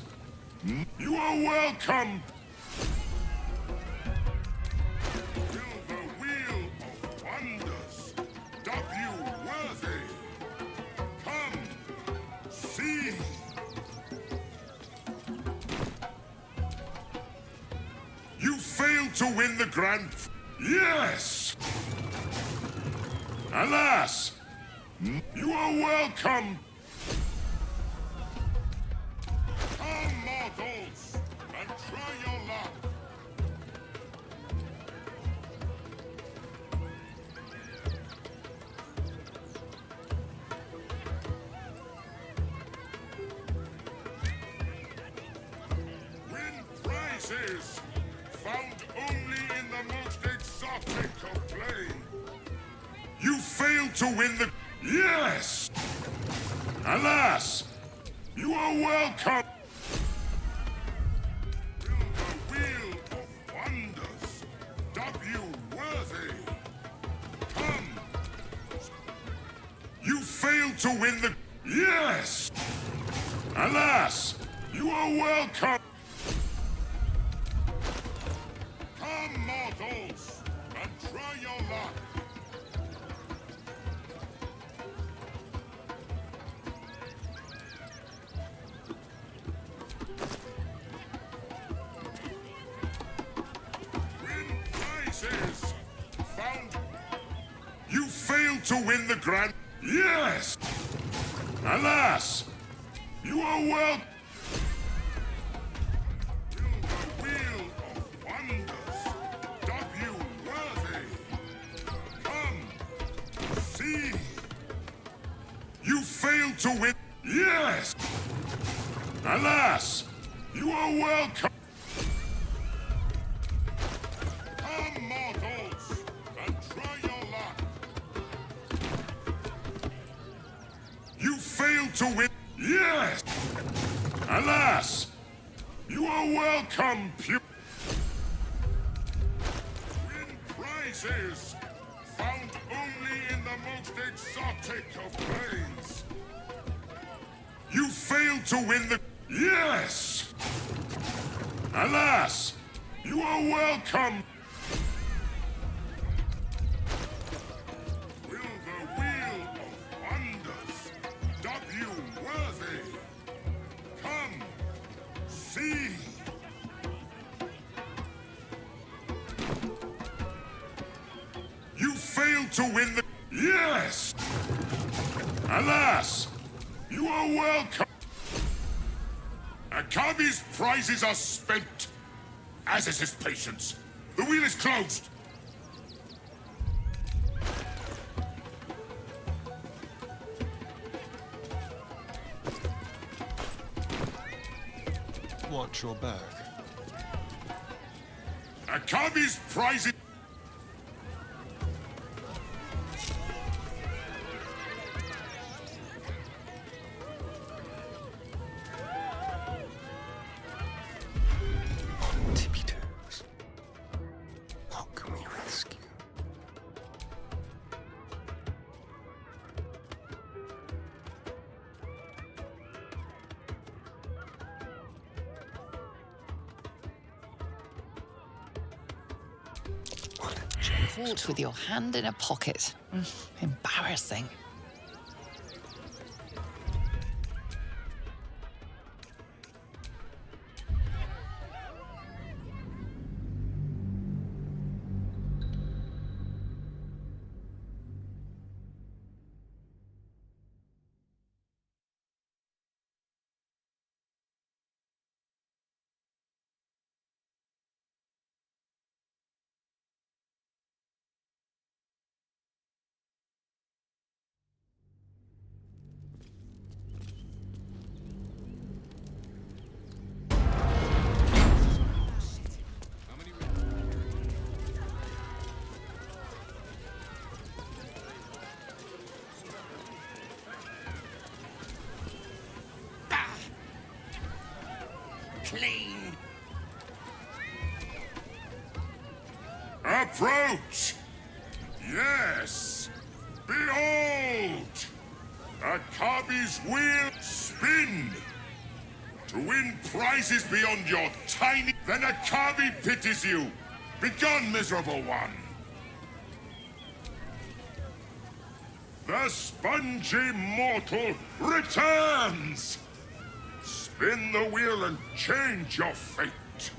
You are welcome. Will the wheel of wonders dub you worthy? Come, see. You failed to win the grand... Yes! Alas! You are welcome. Come, mortals, and try your luck. Win prizes found only in the most exotic of play. You failed to win the... Yes! Alas! You are welcome. Will the wheel of wonders dub you worthy? Come. You failed to win the... Yes! Alas! You are welcome. Come, mortals, and try your luck. Found. You failed to win the grand... Yes! Alas! You are well... Will the wheel of wonders dub you worthy? Come, see. You failed to win... Yes! Alas! You are welcome. Come, mortals, and try your luck. You failed to win... Yes! Alas! You are welcome, Pew. Win prizes found only in the most exotic of planes. You failed to win the... Yes! Alas! You are welcome. Will the wheel of wonders dub you worthy? Come, see. You failed to win the... Yes! Alas! You are welcome. Akabi's prizes are spent, as is his patience. The wheel is closed. Watch your back. Akabi's prizes... What can we rescue? Caught with your hand in a pocket. Embarrassing. clean. Approach! Yes! Behold! Akabi's wheel spin! To win prizes beyond your tiny... Then Akabi pities you! Begone, miserable one! The spongy mortal returns! Spin the wheel and change your fate!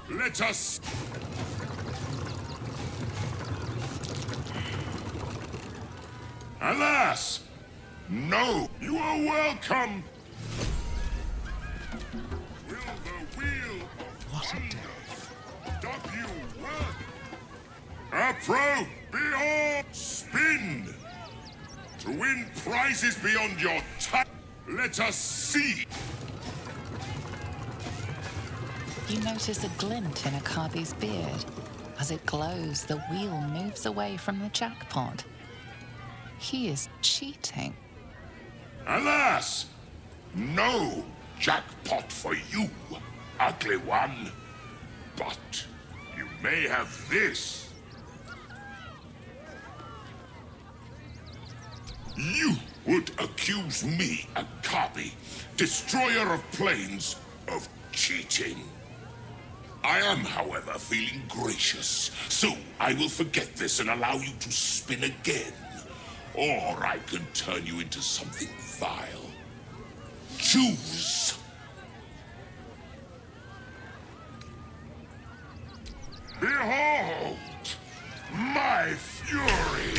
Let us... Alas! No! You are welcome! Will the wheel of what a day! Doth you work? Approach! Behold! Spin! To win prizes beyond your time! Let us see! You notice a glint in Akabi's beard. As it glows, the wheel moves away from the jackpot. He is cheating. Alas! No jackpot for you, ugly one. But you may have this. You would accuse me, Akabi, destroyer of planes, of cheating. I am, however, feeling gracious, so I will forget this and allow you to spin again. Or I can turn you into something vile. Choose! Behold! My fury!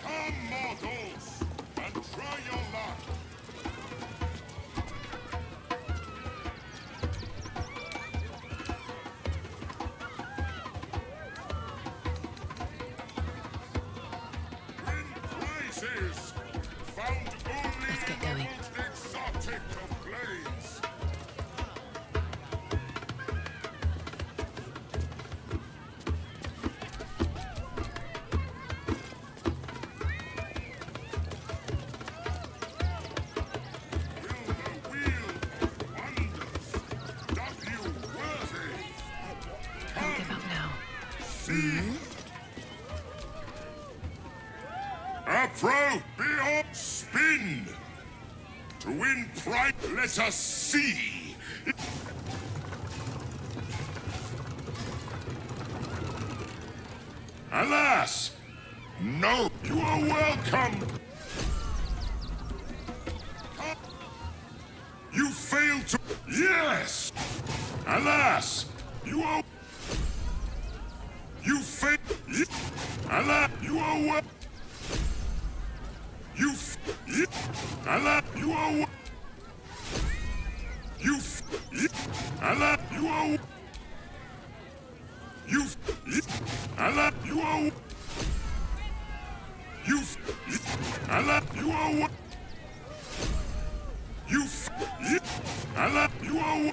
Come, mortals, and try your luck! Prizes found only Let's get going. in the most exotic of planes. Will the wheel of wonders doth you worthy? Don't give up now. See? Approach! Behold! Spin! To win prize, let us see! Alas! No! You are welcome! You failed to... Yes! Alas! You are... You failed... Alas! You are well... Allah, you are... Allah, you are... Allah, you are... Allah, you are... Allah, you are...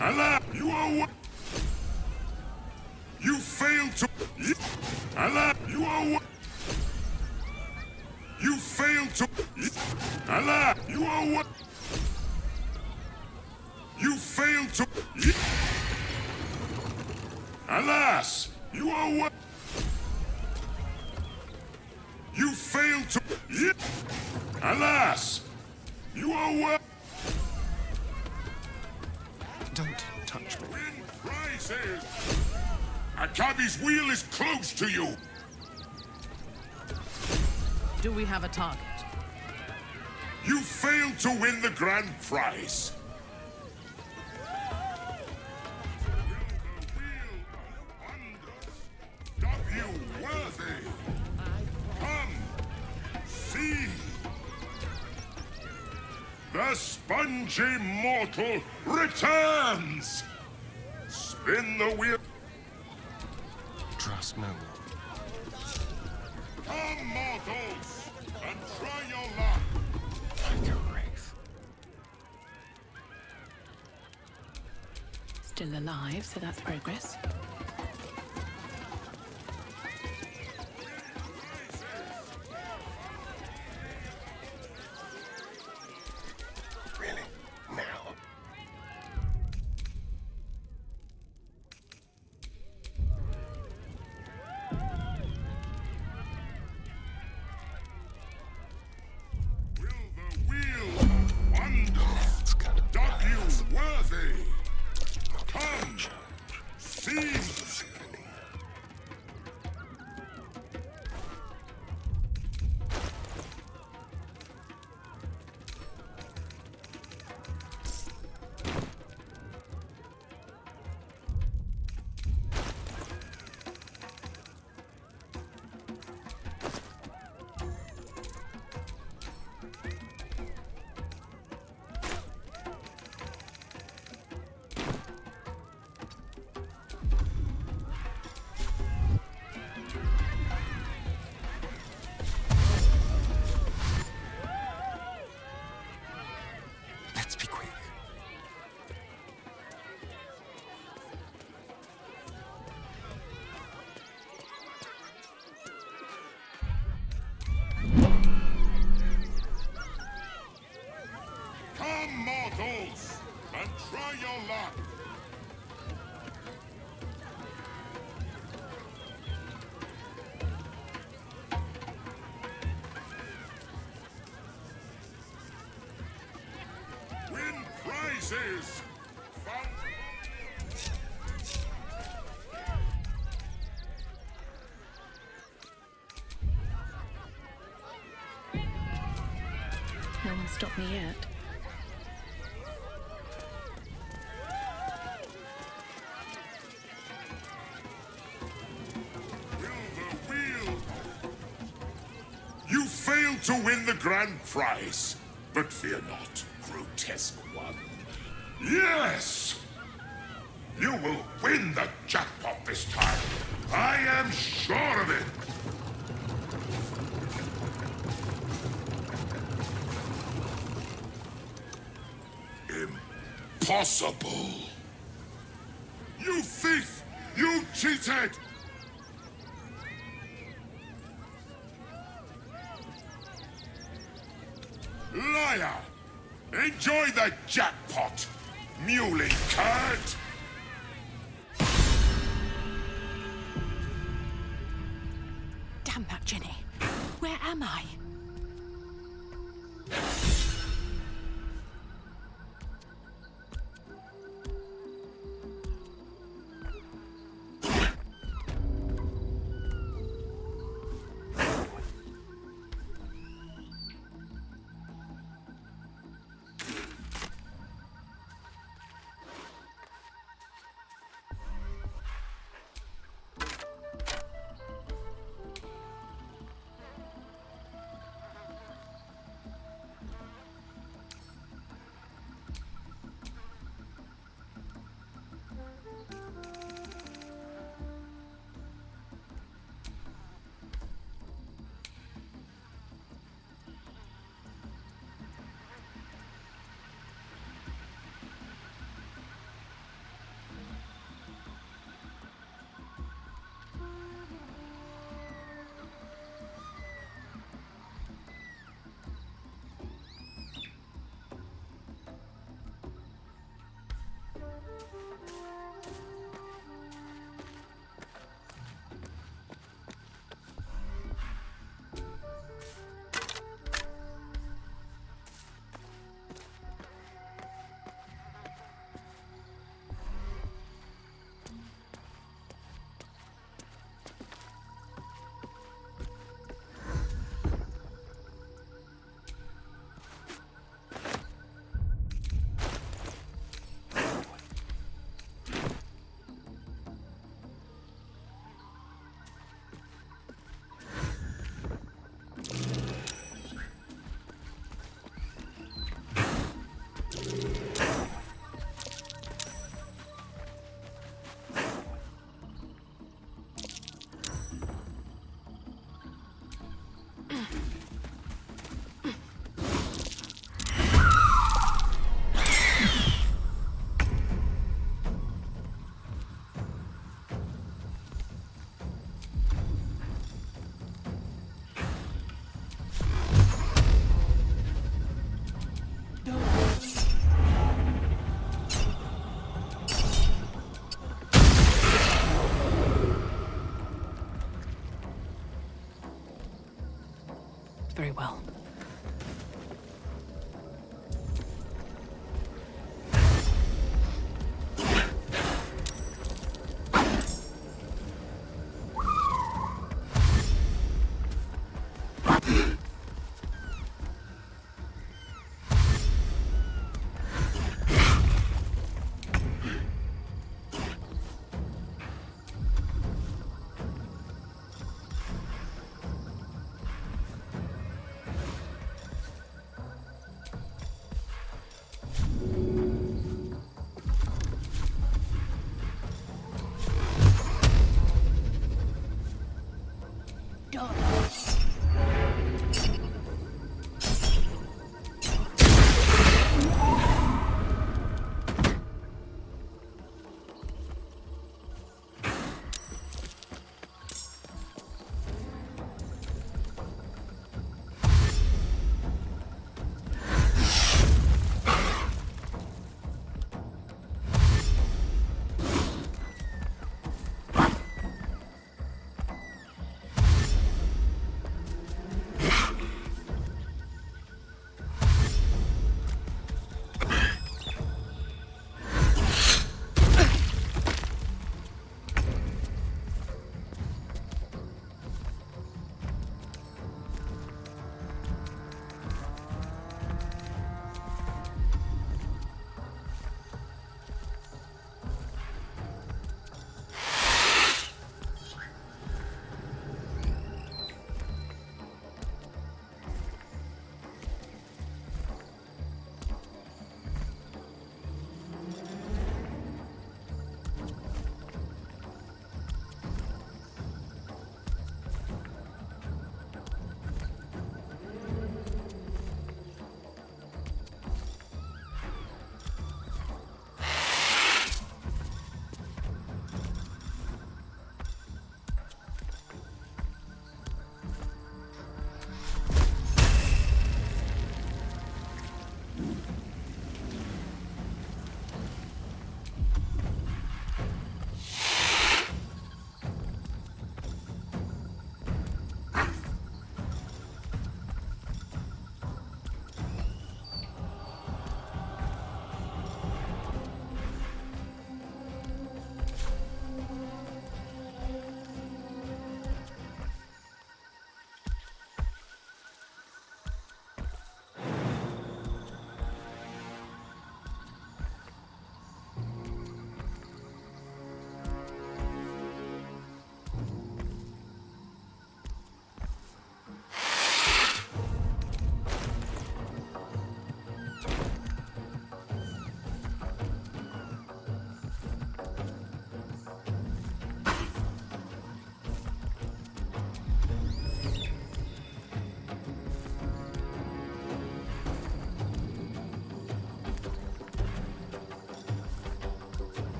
Allah, you are... You failed to... Allah, you are... You failed to... Allah, you are... You failed to... Alas, you are... You failed to... Alas, you are... Don't touch me. Win prizes! Akabi's wheel is close to you! Do we have a target? You failed to win the grand prize. Doth you worthy? Come, see. The spongy mortal returns. Spin the wheel. Trust no one. Come, mortals, and try your luck. Like a wraith. Still alive, so that's progress. is... No one stopped me yet. You failed to win the grand prize, but fear not, grotesque one. Yes! You will win the jackpot this time. I am sure of it. Impossible. You thief! You cheated! Liar! Enjoy the jackpot, muley curd! Damn that, Jenny. Where am I? Very well.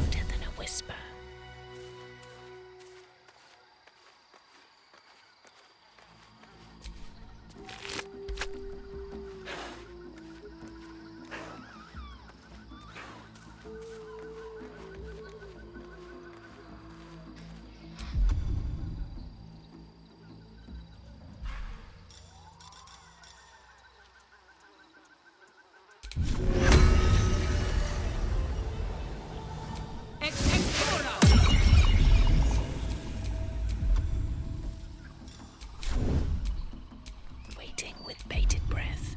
Softer than a whisper. Waiting with bated breath.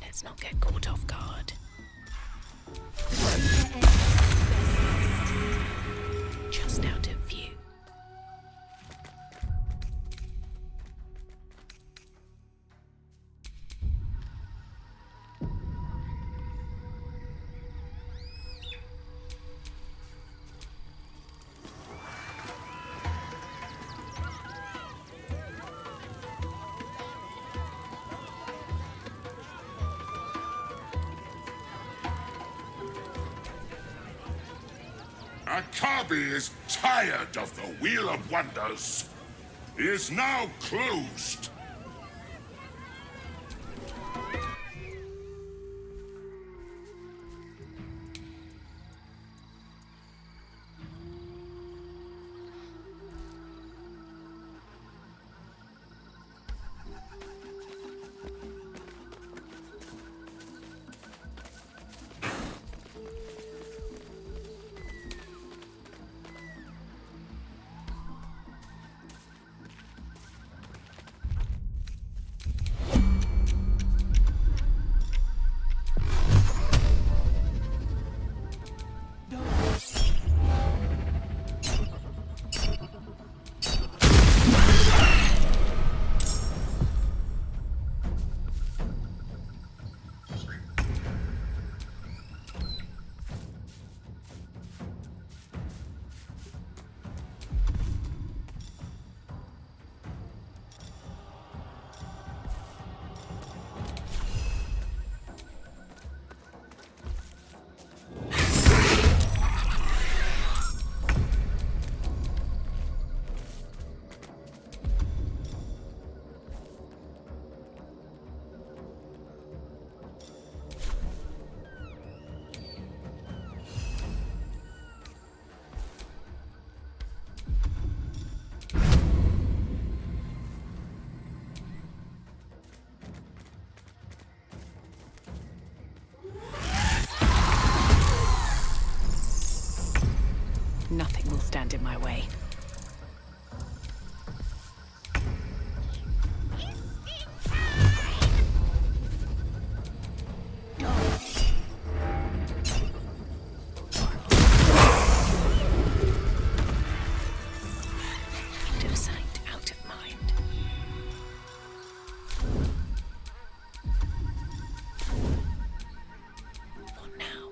Let's not get caught off guard. Just out of view. Akabi is tired of the Wheel of Wonders. He is now closed. Nothing will stand in my way. Out of sight, out of mind. What now?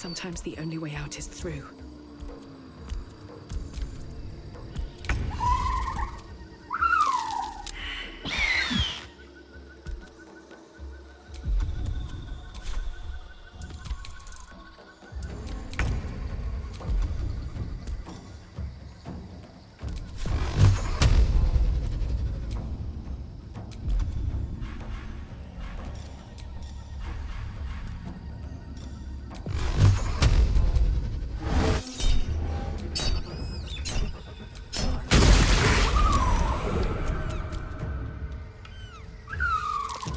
Sometimes the only way out is through.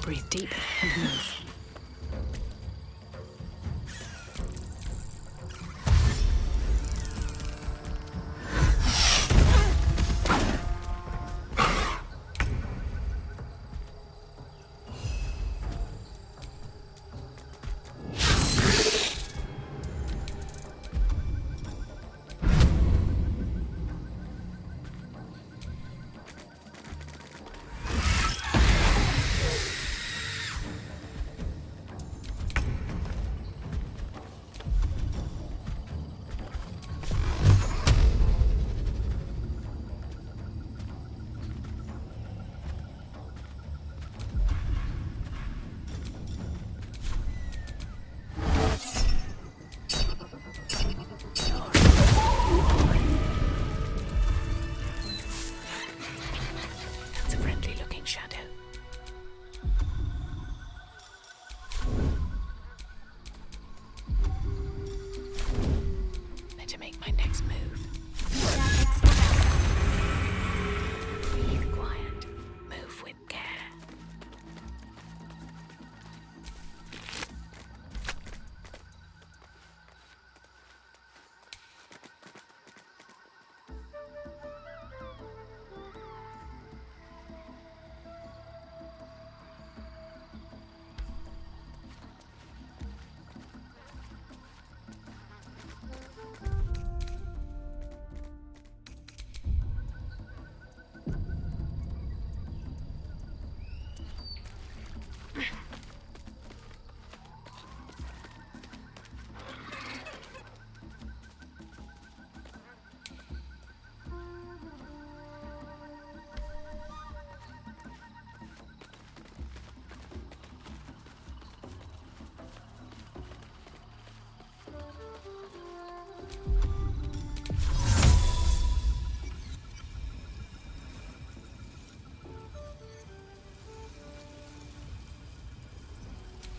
Breathe deep and move.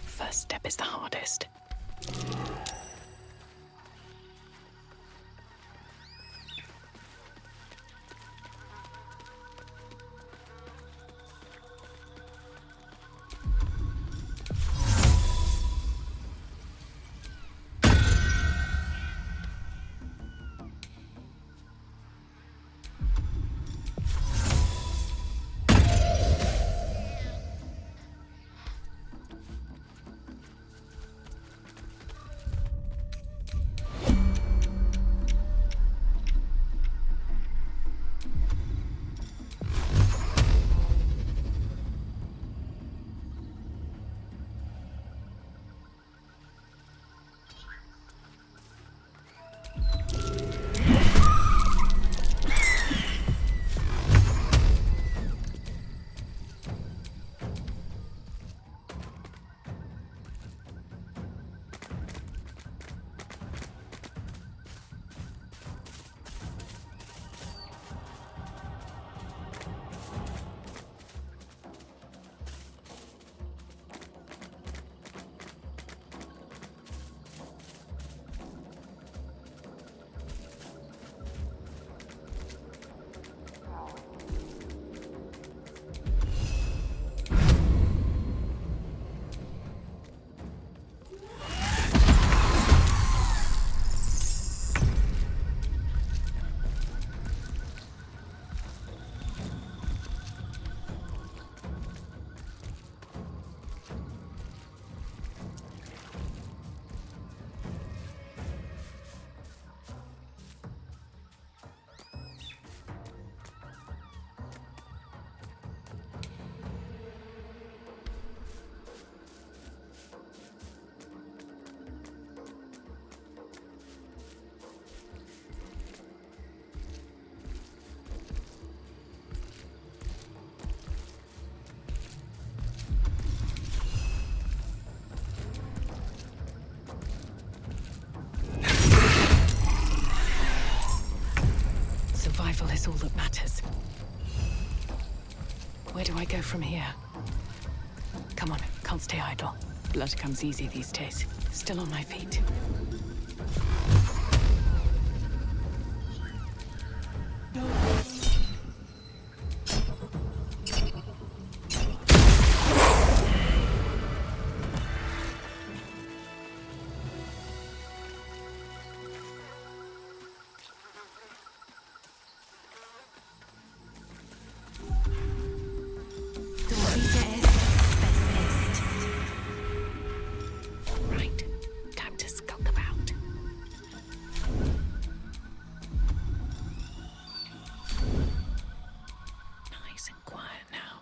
First step is the hardest. go from here? Come on, can't stay idle. Blood comes easy these days. Still on my feet. Right, time to skulk about. Nice and quiet now.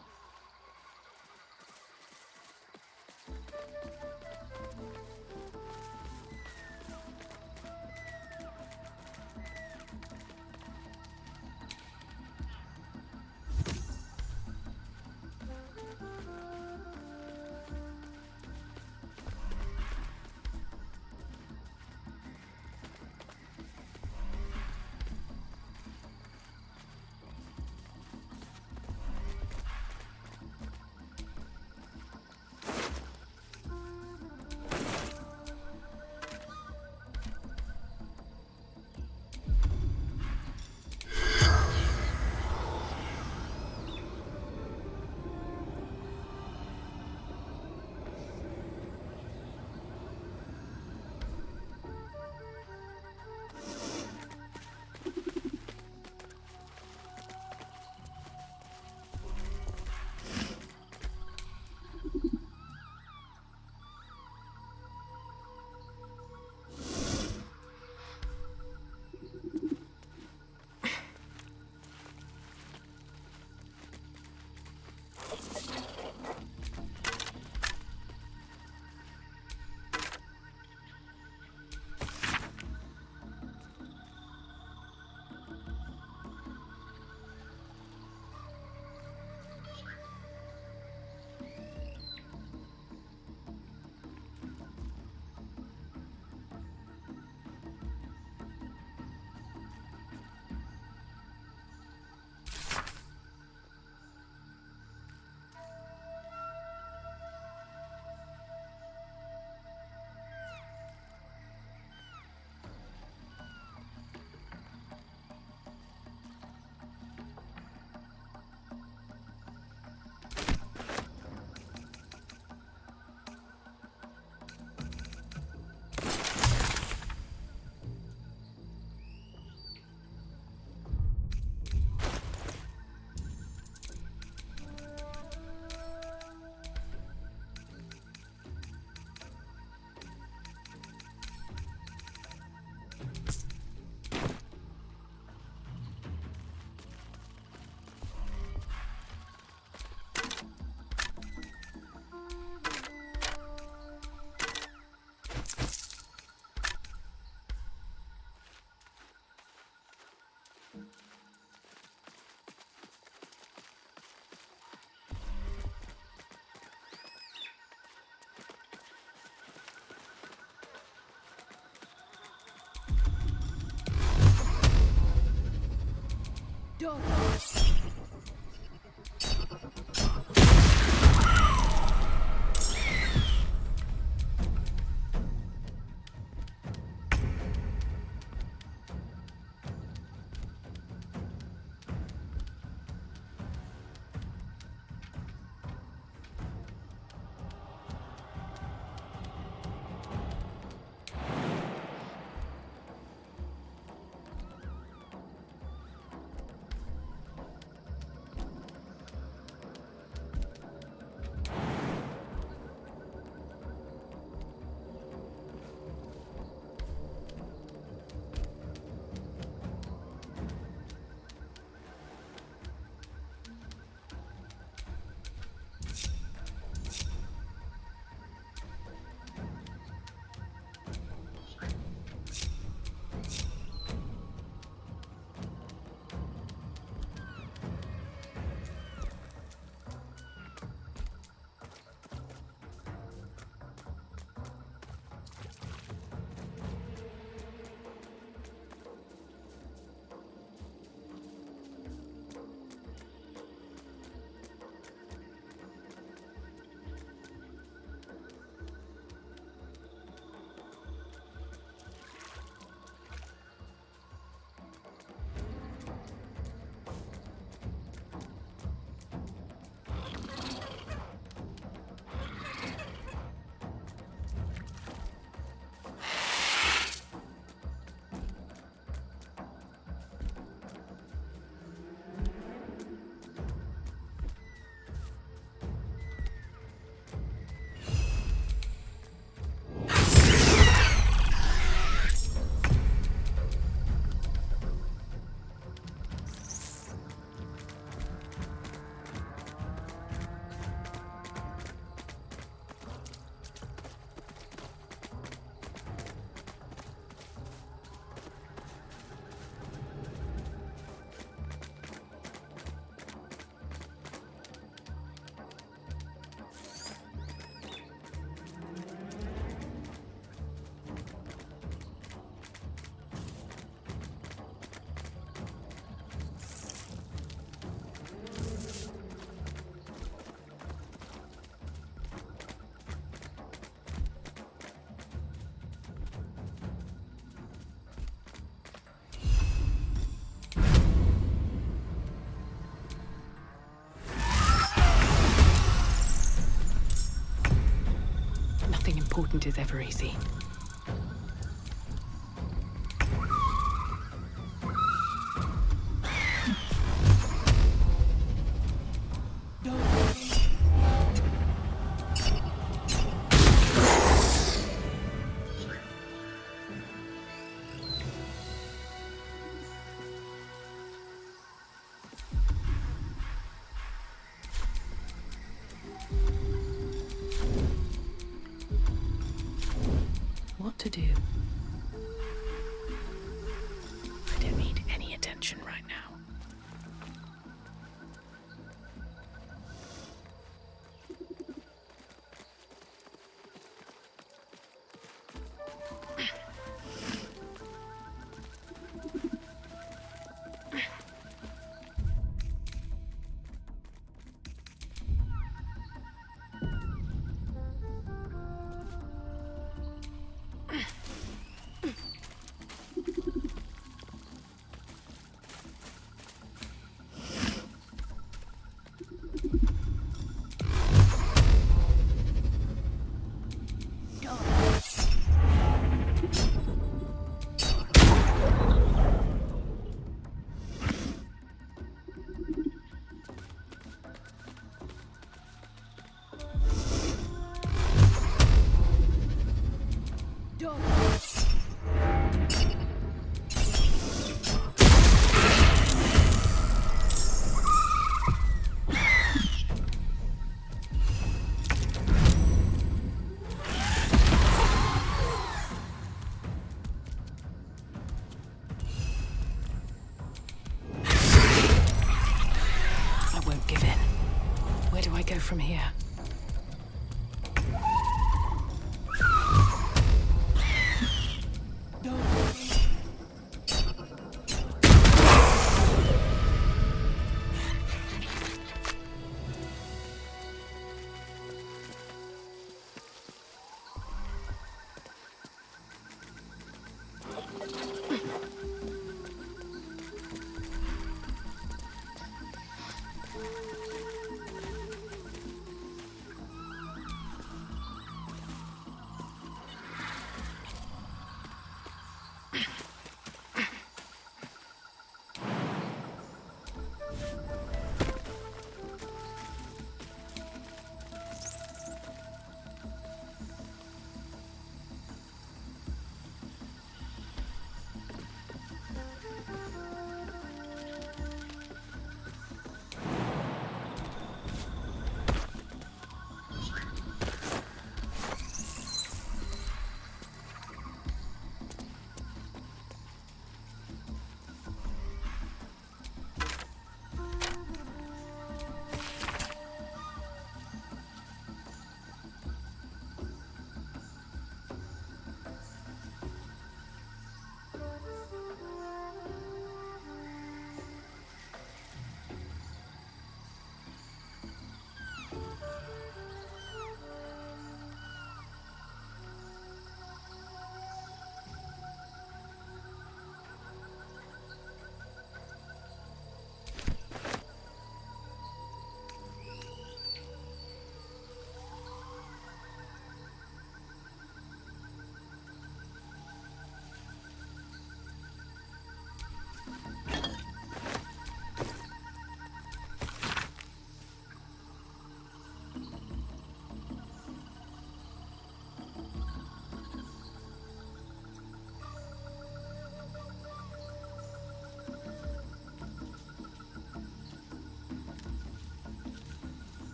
important is ever easy. What to do? I don't need any attention right now. From here.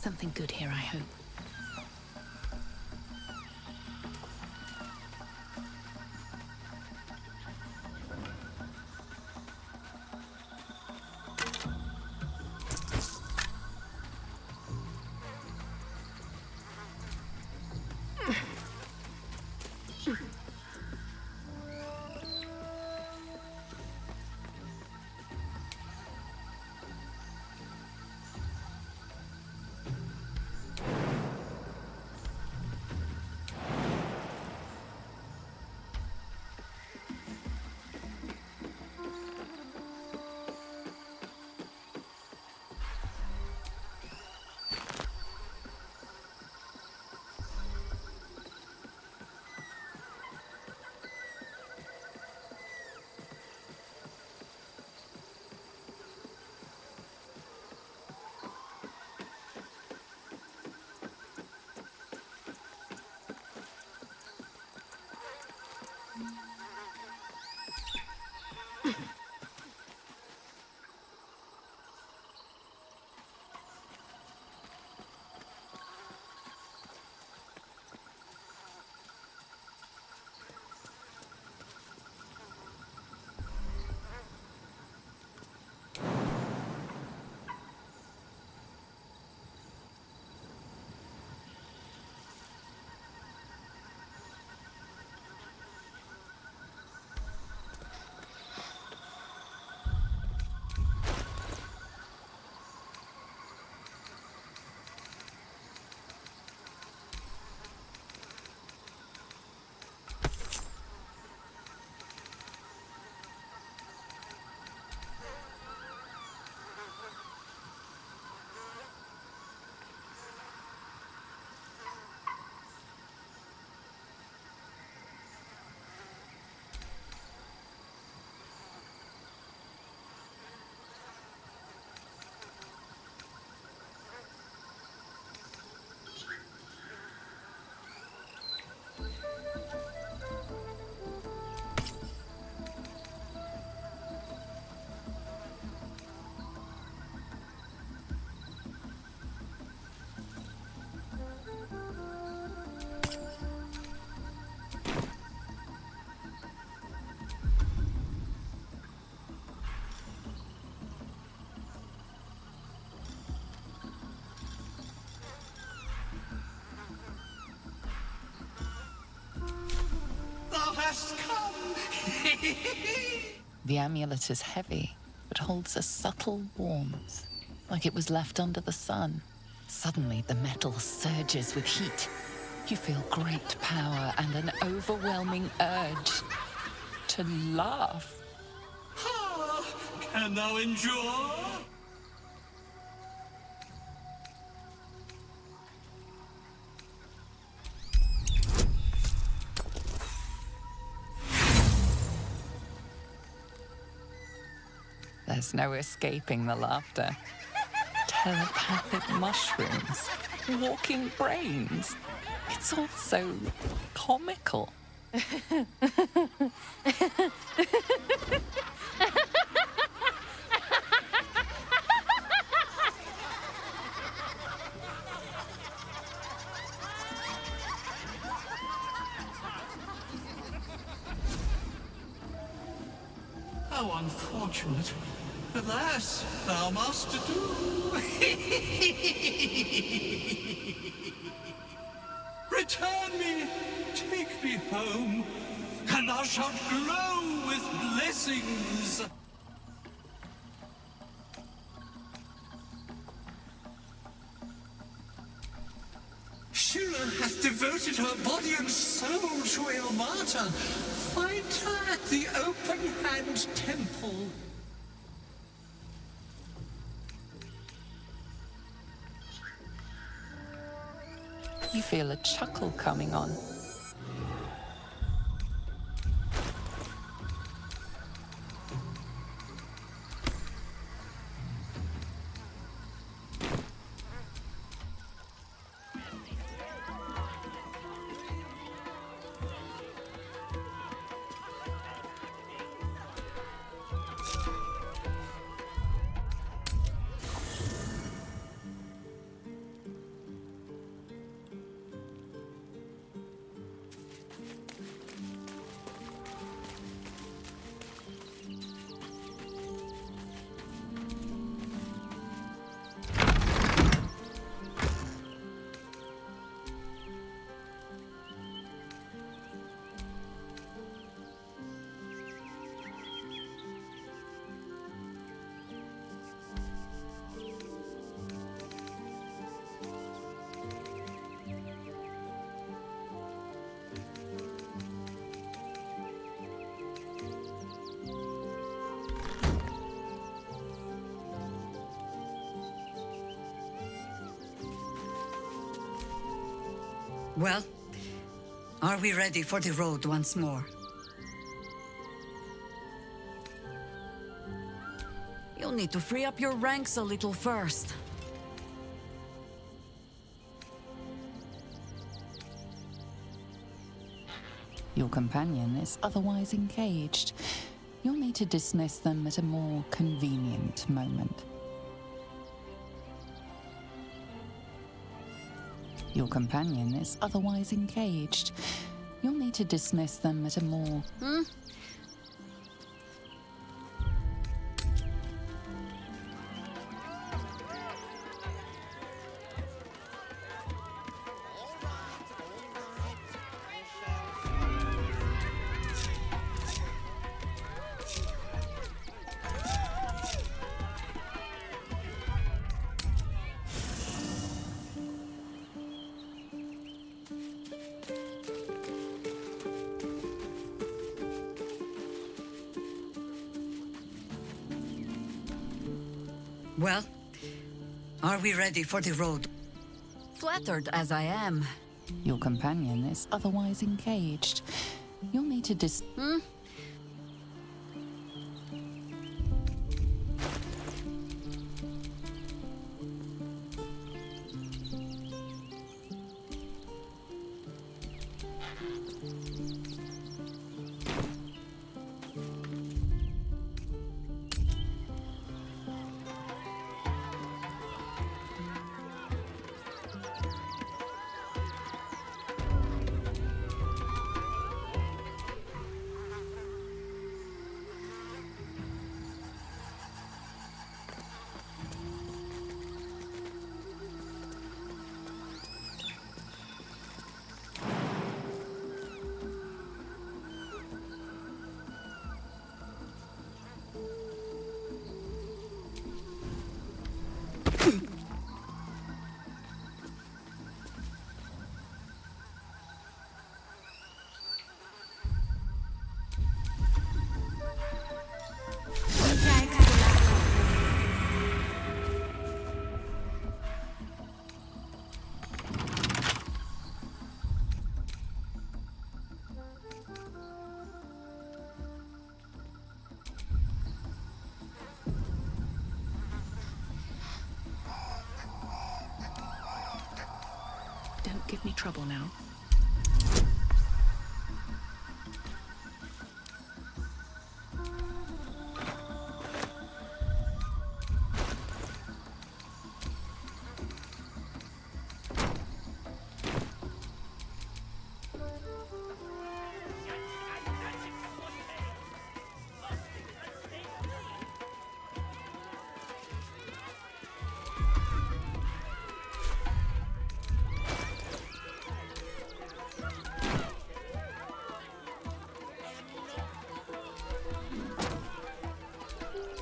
Something good here, I hope. must come. The amulet is heavy, but holds a subtle warmth, like it was left under the sun. Suddenly, the metal surges with heat. You feel great power and an overwhelming urge to laugh. Can thou endure? There's no escaping the laughter. Telepathic mushrooms, walking brains. It's all so comical. How unfortunate. Alas, thou must do. Return me, take me home, and thou shalt glow with blessings. Shira hath devoted her body and soul to Ilmata. Find her at the Open Hand Temple. You feel a chuckle coming on. Well, are we ready for the road once more? You'll need to free up your ranks a little first. Your companion is otherwise engaged. You'll need to dismiss them at a more convenient moment. Your companion is otherwise engaged. You'll need to dismiss them at a more... Well, are we ready for the road? Flattered as I am. Your companion is otherwise engaged. You'll need to give me trouble now.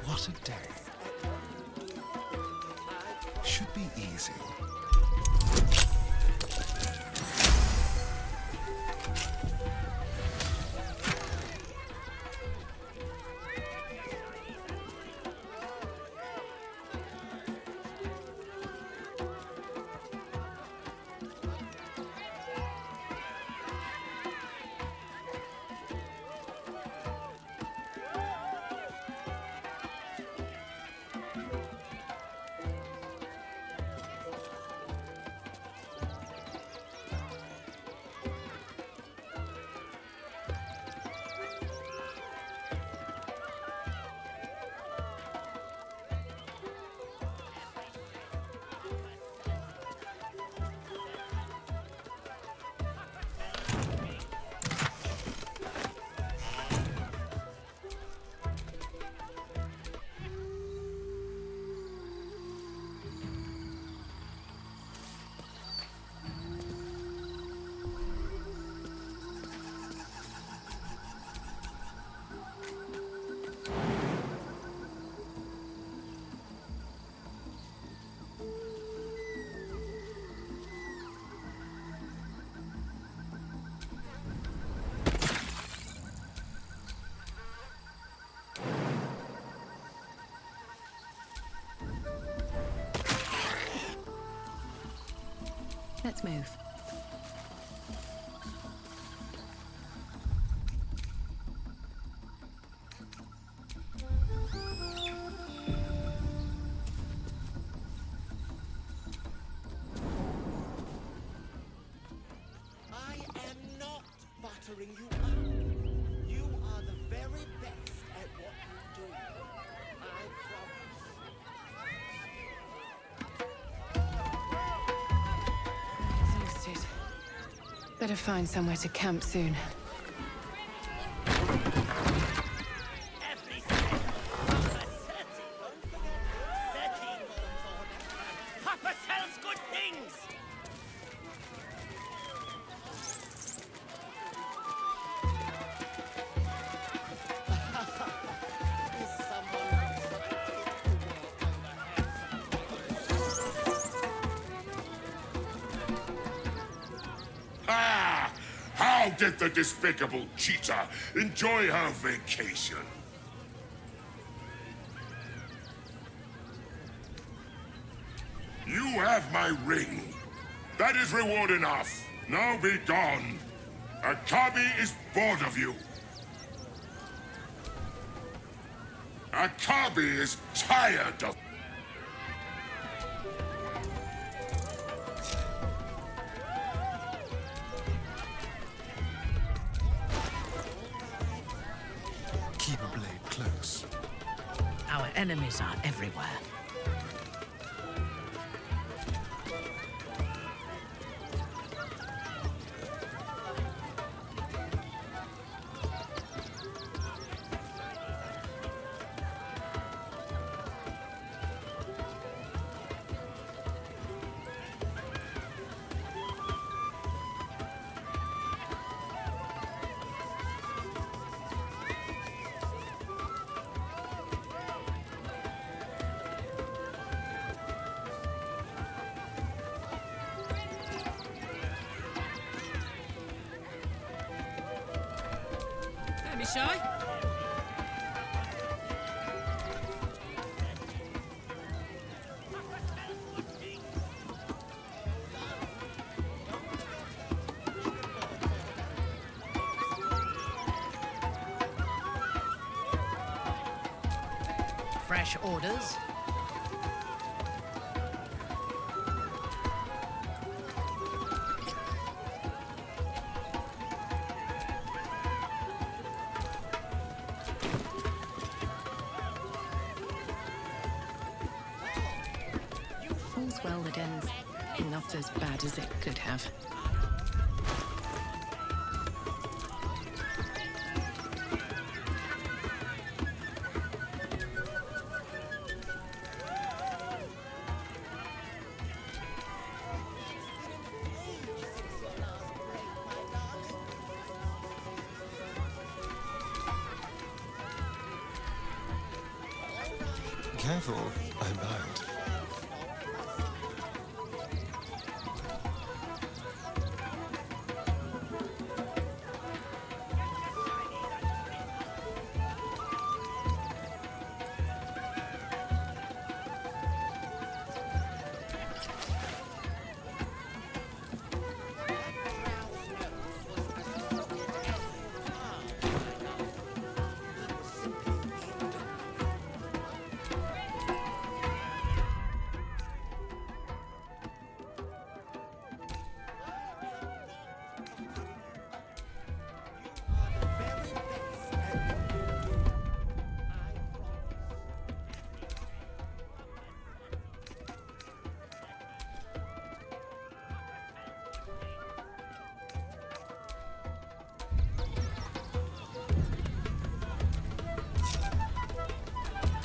What a day. Should be easy. Let's move. I am not buttering you up. You are the very best at what you do. I promise. Exhausted. Better find somewhere to camp soon. Papa sells good things! Ah! How did the despicable cheetah enjoy her vacation? You have my ring. That is reward enough. Now be gone. Akabi is bored of you. Akabi is tired of... Keep a blade close. Our enemies are everywhere. Don't be shy. Fresh orders. Not as bad as it could have. Careful, I'm bound.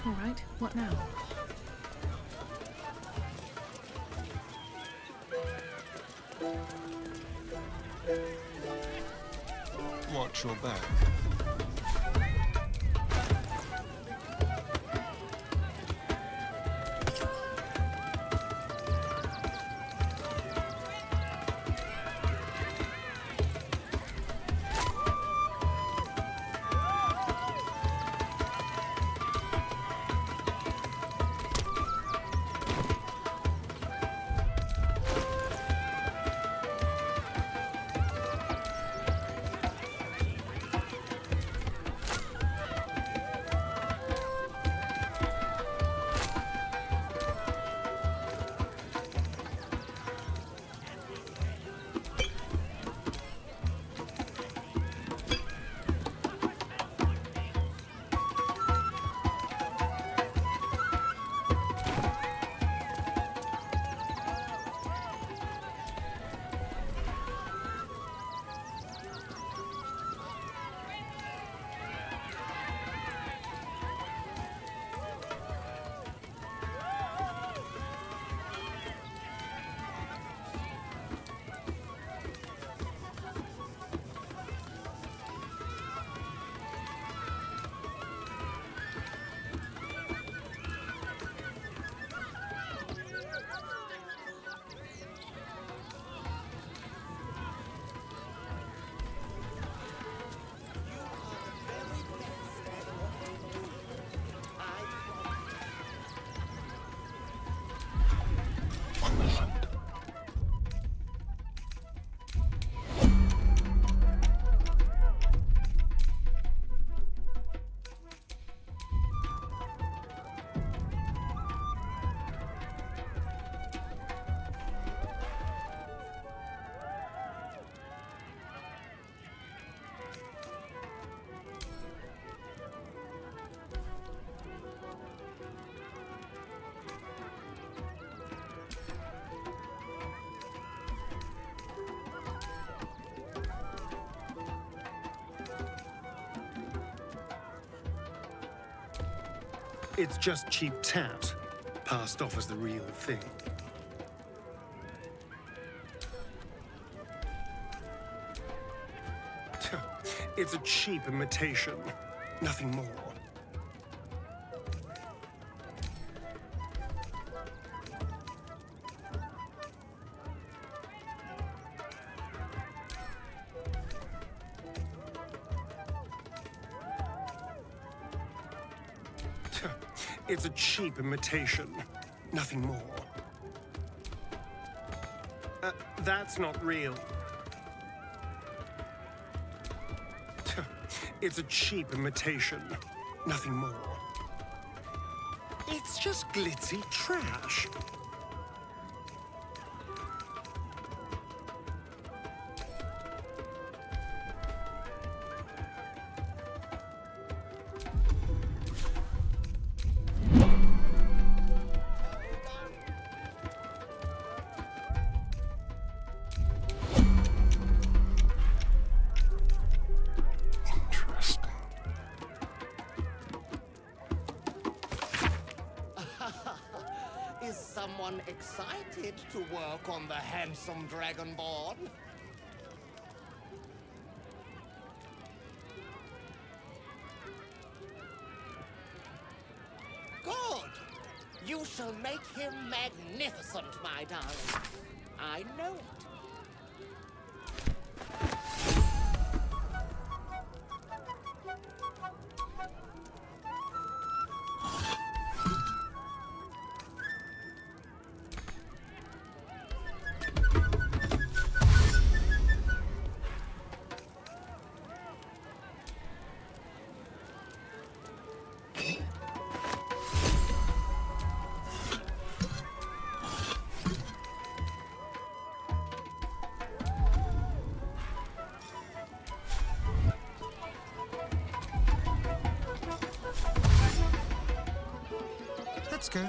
All right, what now? Watch your back. It's just cheap tat, passed off as the real thing. It's a cheap imitation, nothing more. It's a cheap imitation, nothing more. That's not real. It's a cheap imitation, nothing more. It's just glitzy trash. someone excited to work on the handsome Dragonborn. Good. You shall make him magnificent, my darling. I know it. Let's go.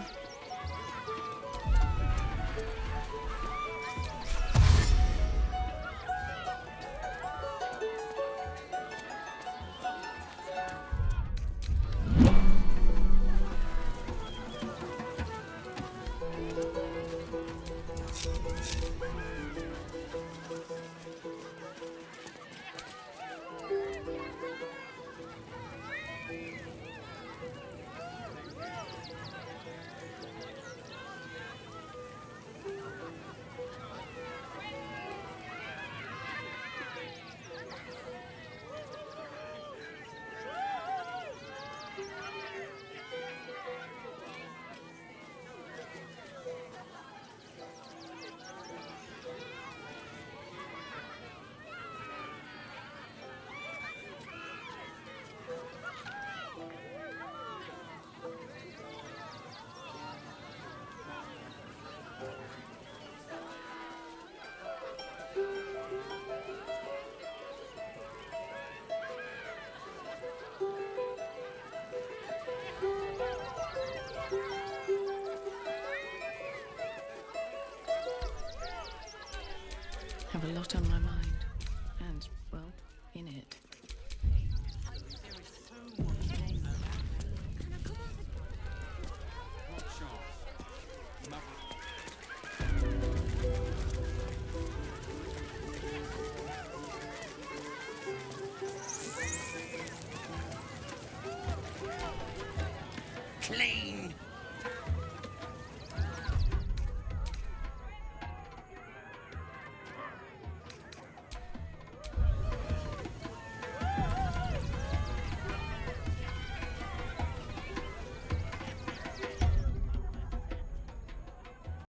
I have a lot on my mind, and, well, in it. Clean